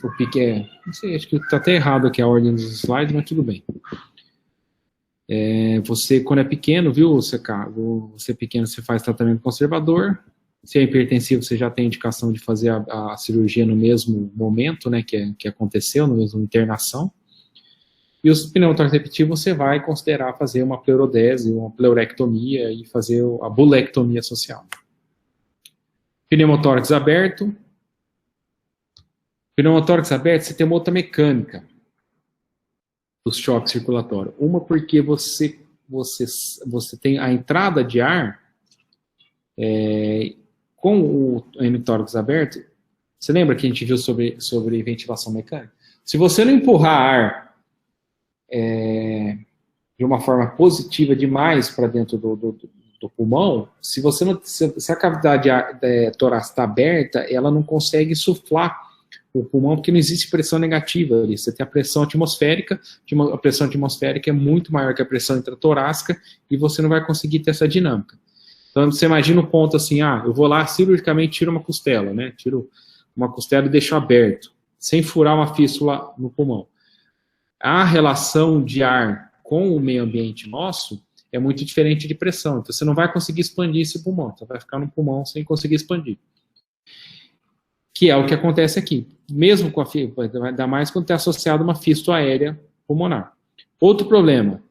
não sei, acho que está até errado aqui a ordem dos slides, mas tudo bem. Você, quando é pequeno, viu, você é pequeno, você faz tratamento conservador. Se é hipertensivo, você já tem indicação de fazer a cirurgia no mesmo momento, né, que aconteceu, no mesmo internação. E os pneumotórax repetitivos, você vai considerar fazer uma pleurodese, uma pleurectomia e fazer a bulectomia associada. Pneumotórax aberto. Pneumotórax aberto, você tem uma outra mecânica dos choques circulatórios. Uma porque você tem a entrada de ar com o hemitórax aberto. Você lembra que a gente viu sobre ventilação mecânica? Se você não empurrar ar de uma forma positiva demais para dentro do pulmão, se a cavidade torácica está aberta, ela não consegue insuflar o pulmão, porque não existe pressão negativa ali. Você tem a pressão atmosférica, a pressão atmosférica é muito maior que a pressão intratorácica, e você não vai conseguir ter essa dinâmica. Então, você imagina o ponto assim, eu vou lá, cirurgicamente tiro uma costela, né? Tiro uma costela e deixo aberto, sem furar uma fístula no pulmão. A relação de ar com o meio ambiente nosso é muito diferente de pressão. Então, você não vai conseguir expandir esse pulmão. Então, vai ficar no pulmão sem conseguir expandir. Que é o que acontece aqui. Mesmo com ainda mais quando está associado a uma fístula aérea pulmonar. Outro problema.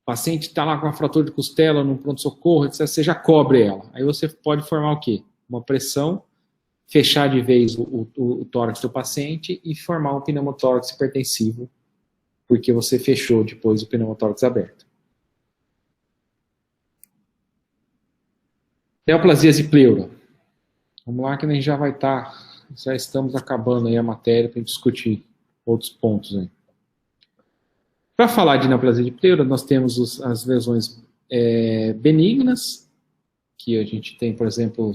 O paciente está lá com uma fratura de costela, num pronto-socorro, etc. Você já cobre ela. Aí você pode formar o quê? Uma pressão, fechar de vez o tórax do paciente e formar um pneumotórax hipertensivo, porque você fechou depois o pneumotórax aberto. Neoplasias de pleura. Vamos lá que a gente já já estamos acabando aí a matéria para discutir outros pontos aí. Para falar de neoplasia de pleura, nós temos as lesões benignas, que a gente tem, por exemplo,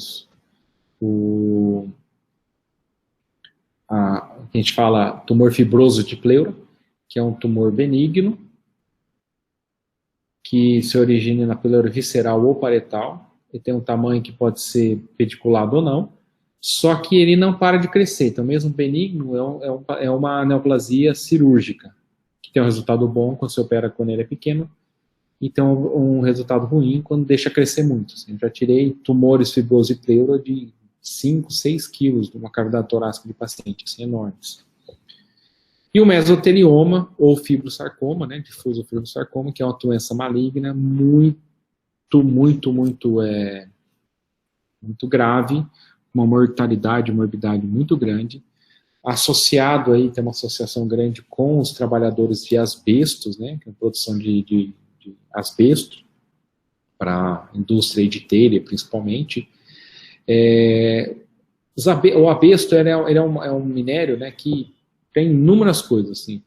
a gente fala tumor fibroso de pleura, que é um tumor benigno, que se origina na pleura visceral ou parietal. Ele tem um tamanho que pode ser pediculado ou não, só que ele não para de crescer. Então, mesmo benigno, é uma neoplasia cirúrgica, que tem um resultado bom quando se opera quando ele é pequeno, e tem um resultado ruim quando deixa crescer muito. Assim, eu já tirei tumores fibrosos de pleura de 5, 6 quilos de uma cavidade torácica de paciente, assim, enormes. E o mesotelioma, ou fibrosarcoma, né, difuso fibrosarcoma, que é uma doença maligna muito grave, uma mortalidade, morbidade muito grande, associado aí, tem uma associação grande com os trabalhadores de asbestos, né, que é a produção de asbesto, para a indústria de telha, principalmente. O asbesto é um minério, né, que tem inúmeras coisas, assim,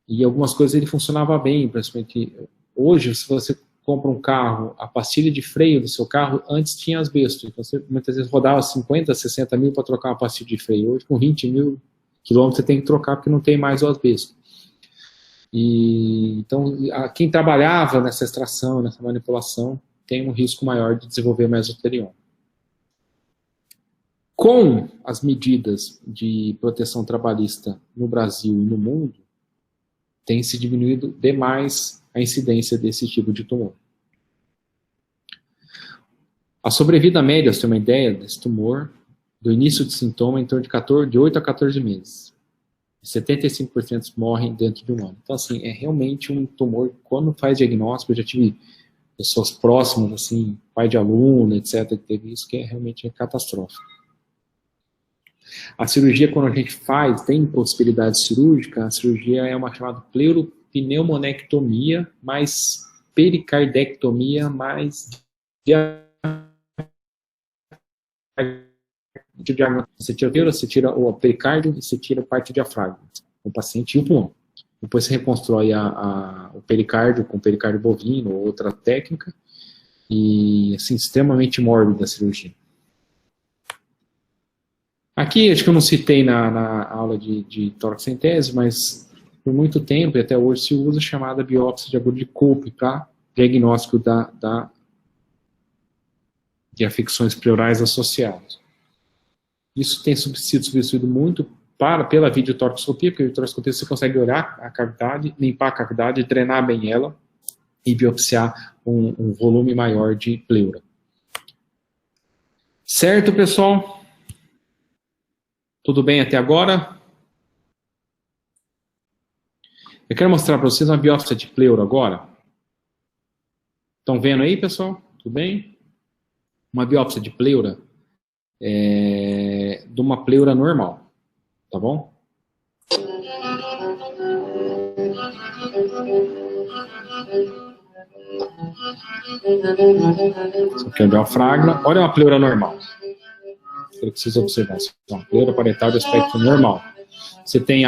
e algumas coisas ele funcionava bem, principalmente hoje, se você compra um carro, a pastilha de freio do seu carro, antes tinha asbesto. Então, você muitas vezes rodava 50, 60 mil para trocar uma pastilha de freio. Hoje, com 20 mil quilômetros, você tem que trocar porque não tem mais o asbesto. Então, quem trabalhava nessa extração, nessa manipulação, tem um risco maior de desenvolver mesotelioma. Com as medidas de proteção trabalhista no Brasil e no mundo, tem se diminuído demais a incidência desse tipo de tumor. A sobrevida média, você tem uma ideia desse tumor, do início de sintoma, em torno de 8 a 14 meses. 75% morrem dentro de um ano. Então, assim, é realmente um tumor, quando faz diagnóstico, eu já tive pessoas próximas, assim, pai de aluno, etc., que teve isso, que realmente é catastrófico. A cirurgia, quando a gente tem possibilidade cirúrgica, a cirurgia é uma chamada pleuropneumonectomia, mais pericardectomia, mais você tira a pleura, você tira o pericárdio e você tira a parte do diafragma, o paciente e o pulmão. Depois você reconstrói o pericárdio com pericárdio bovino ou outra técnica, e assim, extremamente mórbida a cirurgia. Aqui, acho que eu não citei na aula de toracocentese, mas por muito tempo, e até hoje, se usa a chamada biópsia de agulha de Kolbe para diagnóstico de afecções pleurais associadas. Isso tem sido substituído muito pela videotoracoscopia, porque a videotoracoscopia você consegue olhar a cavidade, limpar a cavidade, drenar bem ela, e biopsiar um volume maior de pleura. Certo, pessoal? Tudo bem até agora? Eu quero mostrar para vocês uma biópsia de pleura agora. Estão vendo aí, pessoal? Tudo bem? Uma biópsia de pleura de uma pleura normal, tá bom? Isso aqui é o diafragma. Olha uma pleura normal. Eu preciso observar. Uma pleura parietal de aspecto normal. Você tem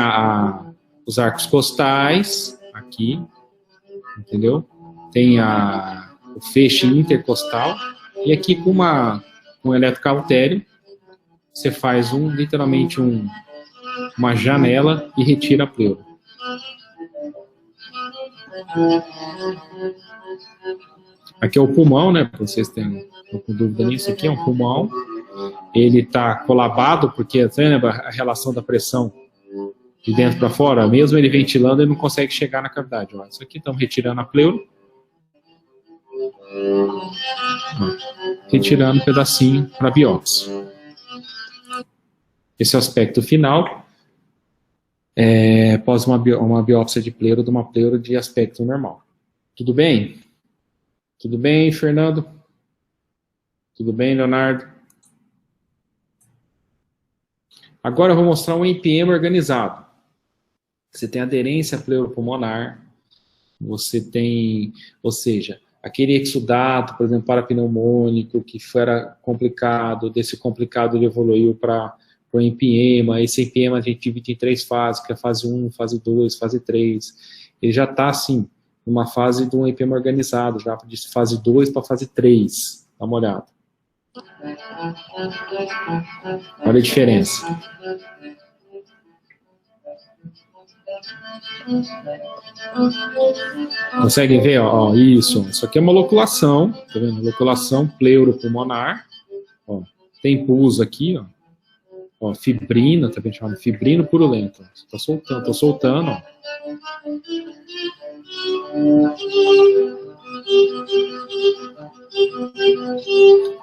os arcos costais aqui, entendeu? Tem o feixe intercostal e aqui com um eletrocautério você faz literalmente uma janela e retira a pleura. Aqui é o pulmão, né? Para vocês terem com dúvida nisso, aqui é um pulmão. Ele está colabado porque você lembra a relação da pressão de dentro para fora, mesmo ele ventilando, ele não consegue chegar na cavidade. Ó, isso aqui estamos retirando a pleura. Retirando um pedacinho para biópsia. Esse é o aspecto final. Após uma biópsia de pleura, de uma pleura de aspecto normal. Tudo bem? Tudo bem, Fernando? Tudo bem, Leonardo? Agora eu vou mostrar um NPM organizado. Você tem aderência pleuropulmonar, você tem, ou seja, aquele exudato, por exemplo, parapneumônico, que era complicado, desse complicado ele evoluiu para o empiema. Esse empiema a gente divide em 3 fases, que é a fase 1, fase 2, fase 3. Ele já está, assim, numa fase de um empiema organizado, já de fase 2 para fase 3. Dá uma olhada. Olha a diferença. Conseguem ver? Ó, isso aqui é uma loculação, tá vendo? Loculação pleuropulmonar. Ó, tem pulso aqui, ó, fibrina, tá vendo? Chamado fibrino purulento. Tá soltando, tô soltando, ó.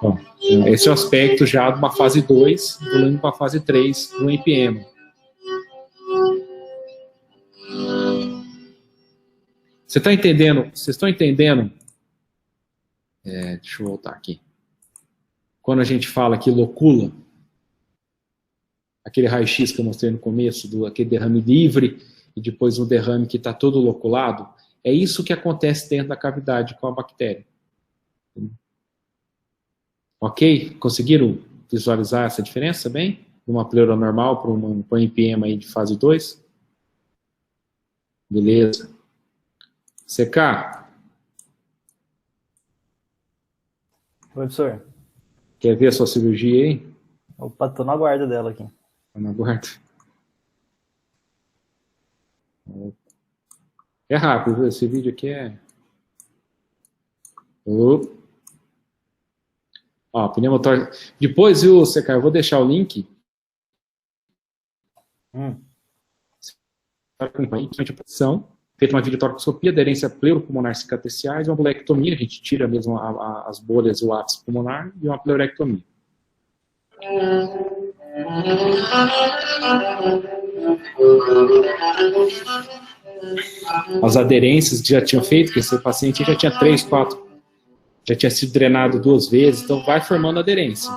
Ó, esse é o aspecto já de uma fase 2, evoluindo para a fase 3 do empiema. Você está entendendo? Vocês estão entendendo? Deixa eu voltar aqui. Quando a gente fala que locula, aquele raio-x que eu mostrei no começo, aquele derrame livre e depois um derrame que está todo loculado, é isso que acontece dentro da cavidade com a bactéria. Ok? Conseguiram visualizar essa diferença bem? De uma pleura normal para um empiema aí de fase 2? Beleza. CK? Professor. Quer ver a sua cirurgia aí? Opa, tô na guarda dela aqui. Tá na guarda. É rápido, viu? Esse vídeo aqui é... Ó, pneumotórax. Depois, viu, CK, eu vou deixar o link. Feita uma videotoracoscopia, aderência pleuropulmonar cicatriciais, uma bulectomia, a gente tira mesmo as bolhas e o ápice pulmonar, e uma pleurectomia. As aderências que já tinham feito, que esse paciente já tinha 3, 4, já tinha sido drenado 2 vezes, então vai formando aderência.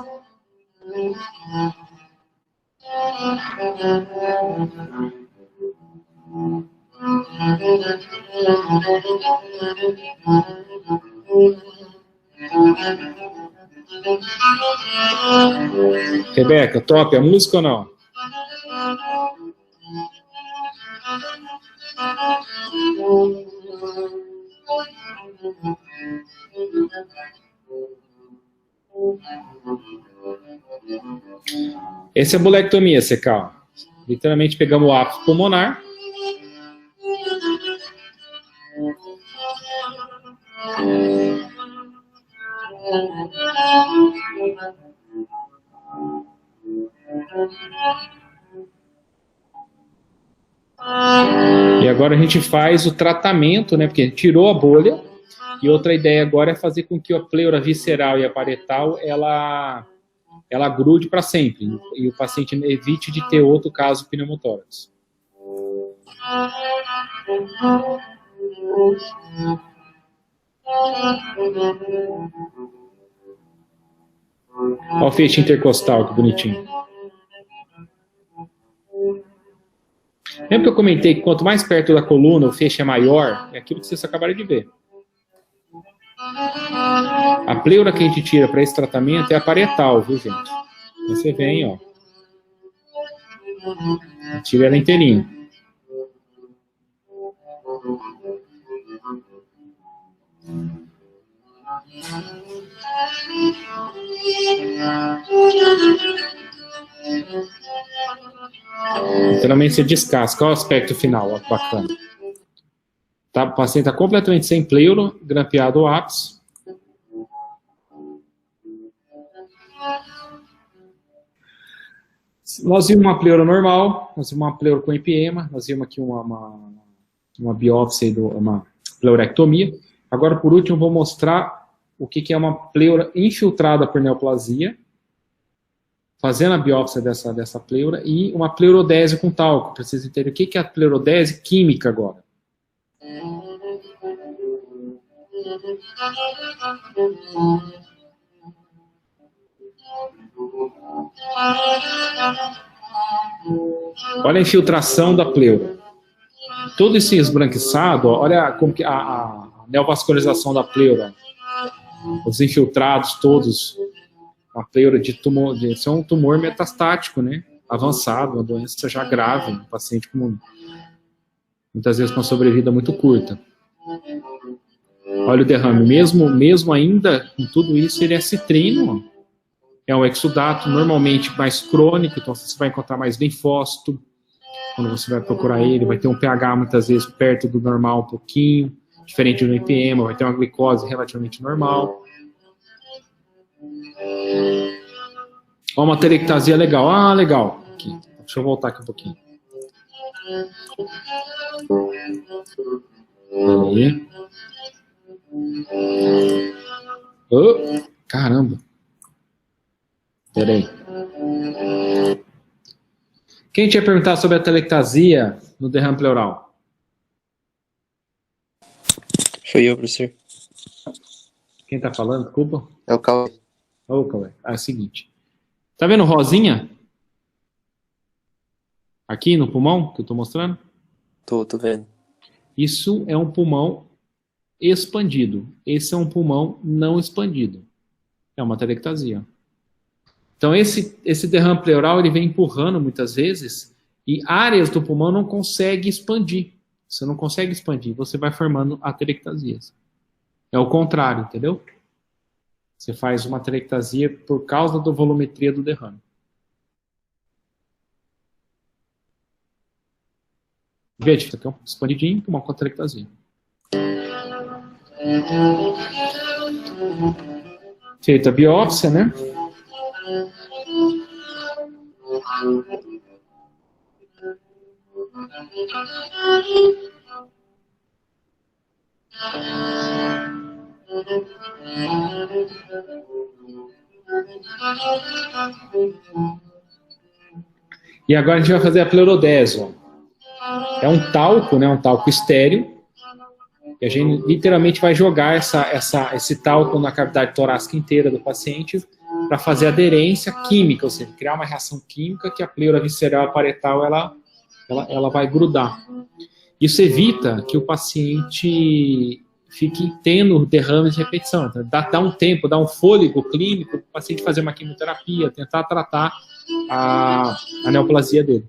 Rebeca, top a música ou não? Essa é a bulectomia, CK. Literalmente pegamos o ápice pulmonar. E agora a gente faz o tratamento, né? Porque tirou a bolha, E outra ideia agora é fazer com que a pleura visceral e a parietal, ela grude para sempre. E o paciente evite de ter outro caso pneumotórax. Olha o feixe intercostal, que bonitinho. Lembra que eu comentei que quanto mais perto da coluna o feixe é maior? É aquilo que vocês acabaram de ver. A pleura que a gente tira para esse tratamento é a parietal, viu, gente? Você vem, ó. Tira ela inteirinha. Literalmente você descasca. Olha o aspecto final, ó, bacana. Tá, o paciente está completamente sem pleuro, grampeado o ápice. Nós vimos uma pleura normal, nós vimos uma pleura com empiema, nós vimos aqui uma biópsia, uma pleurectomia. Agora, por último, eu vou mostrar o que é uma pleura infiltrada por neoplasia, fazendo a biópsia dessa pleura, e uma pleurodese com talco. Para vocês entenderem o que é a pleurodese química agora. Olha a infiltração da pleura. Todo esse esbranquiçado, olha como que a neovascularização da pleura. Os infiltrados todos, uma pleura de tumor, isso é um tumor metastático, né? Avançado, uma doença já grave, um paciente com muitas vezes com uma sobrevida muito curta. Olha o derrame, mesmo ainda com tudo isso, ele é citrino. É um exudato, normalmente mais crônico, então você vai encontrar mais linfócito. Quando você vai procurar ele, vai ter um pH muitas vezes perto do normal um pouquinho, diferente do IPM, vai ter uma glicose relativamente normal. Ó, uma telectasia legal. Ah, legal. Aqui. Deixa eu voltar aqui um pouquinho. Aí. Oh, caramba. Peraí. Quem tinha perguntado sobre a telectasia no derrame pleural? Foi eu, professor. Quem tá falando? Desculpa. É o Cauê. Ô, Cauê. É o seguinte. Tá vendo rosinha? Aqui no pulmão, que eu tô mostrando? Tô vendo. Isso é um pulmão expandido. Esse é um pulmão não expandido. É uma telectasia. Então, esse derrame pleural, ele vem empurrando muitas vezes e áreas do pulmão não consegue expandir. Você não consegue expandir, você vai formando atelectasias. É o contrário, entendeu? Você faz uma atelectasia por causa da volumetria do derrame. Veja, isso aqui é um expandidinho, uma atelectasia. Feita a biópsia, né? E agora a gente vai fazer a pleurodese. Ó. É um talco, né? Um talco estéreo. E a gente literalmente vai jogar esse talco na cavidade torácica inteira do paciente para fazer aderência química, ou seja, criar uma reação química que a pleura visceral parietal ela vai grudar. Isso evita que o paciente fique tendo derrames de repetição. Então, dá um tempo, dá um fôlego clínico para o paciente fazer uma quimioterapia, tentar tratar a neoplasia dele.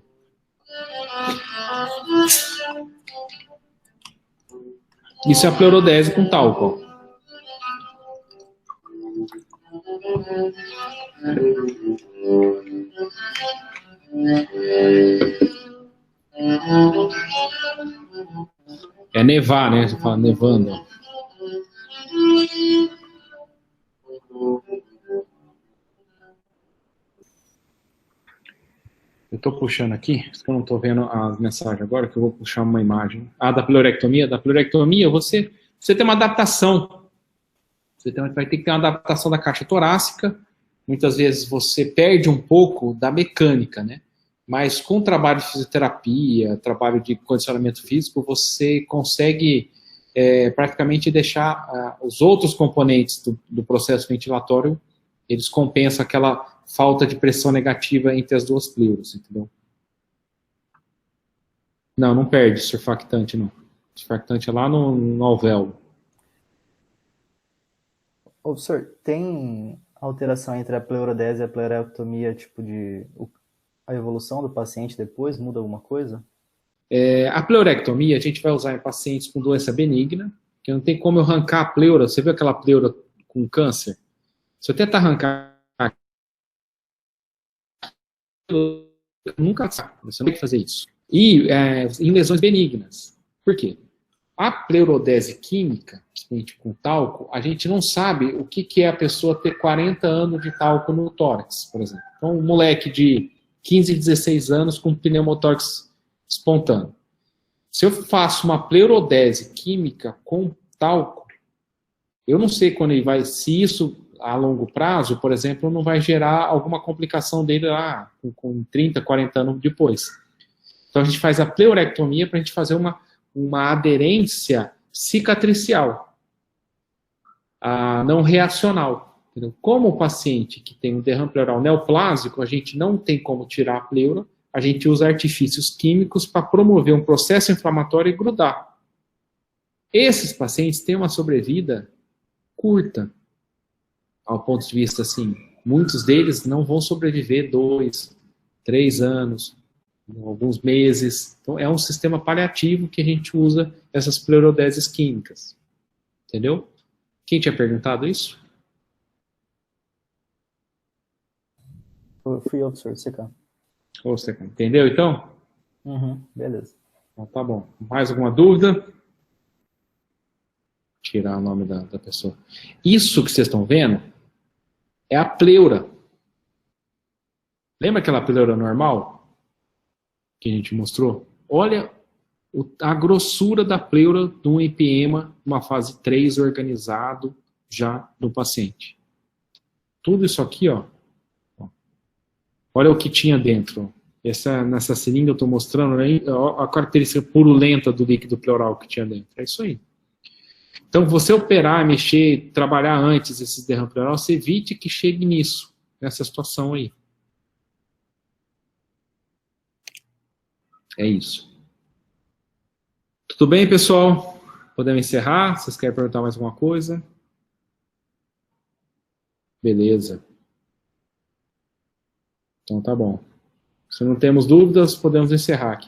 Isso é a pleurodese com talco. É nevar, né? Você fala nevando. Eu estou puxando aqui, porque eu não estou vendo as mensagens agora, que eu vou puxar uma imagem. Ah, da pleurectomia? Da pleurectomia, você tem uma adaptação Você vai ter que ter uma adaptação da caixa torácica. Muitas vezes você perde um pouco da mecânica, né? Mas com o trabalho de fisioterapia, trabalho de condicionamento físico, você consegue praticamente deixar os outros componentes do processo ventilatório, eles compensam aquela falta de pressão negativa entre as duas pleuras, entendeu? Não perde surfactante, não. Surfactante é lá no alvéolo. Ô, professor, tem alteração entre a pleurodese e a pleurectomia, tipo a evolução do paciente depois? Muda alguma coisa? A pleurectomia a gente vai usar em pacientes com doença benigna, que não tem como eu arrancar a pleura. Você viu aquela pleura com câncer? Se eu tentar arrancar, nunca sabe. Você não tem que fazer isso. E em lesões benignas. Por quê? A pleurodese química, principalmente com talco, a gente não sabe o que é a pessoa ter 40 anos de talco no tórax, por exemplo. Então, um moleque de 15, 16 anos com pneumotórax espontâneo. Se eu faço uma pleurodese química com talco, eu não sei quando ele vai, se isso a longo prazo, por exemplo, não vai gerar alguma complicação dele lá com 30, 40 anos depois. Então a gente faz a pleurectomia para a gente fazer uma aderência cicatricial, não reacional. Entendeu? Como o paciente que tem um derrame pleural neoplásico, a gente não tem como tirar a pleura, a gente usa artifícios químicos para promover um processo inflamatório e grudar. Esses pacientes têm uma sobrevida curta, ao ponto de vista assim, muitos deles não vão sobreviver 2, 3 anos, alguns meses. Então, é um sistema paliativo que a gente usa essas pleurodeses químicas. Entendeu? Quem tinha perguntado isso? Fui eu, professor, Você entendeu, então? Beleza. Então, tá bom. Mais alguma dúvida? Tirar o nome da pessoa. Isso que vocês estão vendo é a pleura. Lembra aquela pleura normal que a gente mostrou? Olha a grossura da pleura de um empiema, uma fase 3 organizado já do paciente. Tudo isso aqui, ó. Olha o que tinha dentro. Nessa seringa eu estou mostrando aí a característica purulenta do líquido pleural que tinha dentro. É isso aí. Então, você operar, mexer, trabalhar antes esses derrames pleural, você evite que chegue nisso, nessa situação aí. É isso. Tudo bem, pessoal? Podemos encerrar? Vocês querem perguntar mais alguma coisa? Beleza. Então, tá bom. Se não temos dúvidas, podemos encerrar aqui.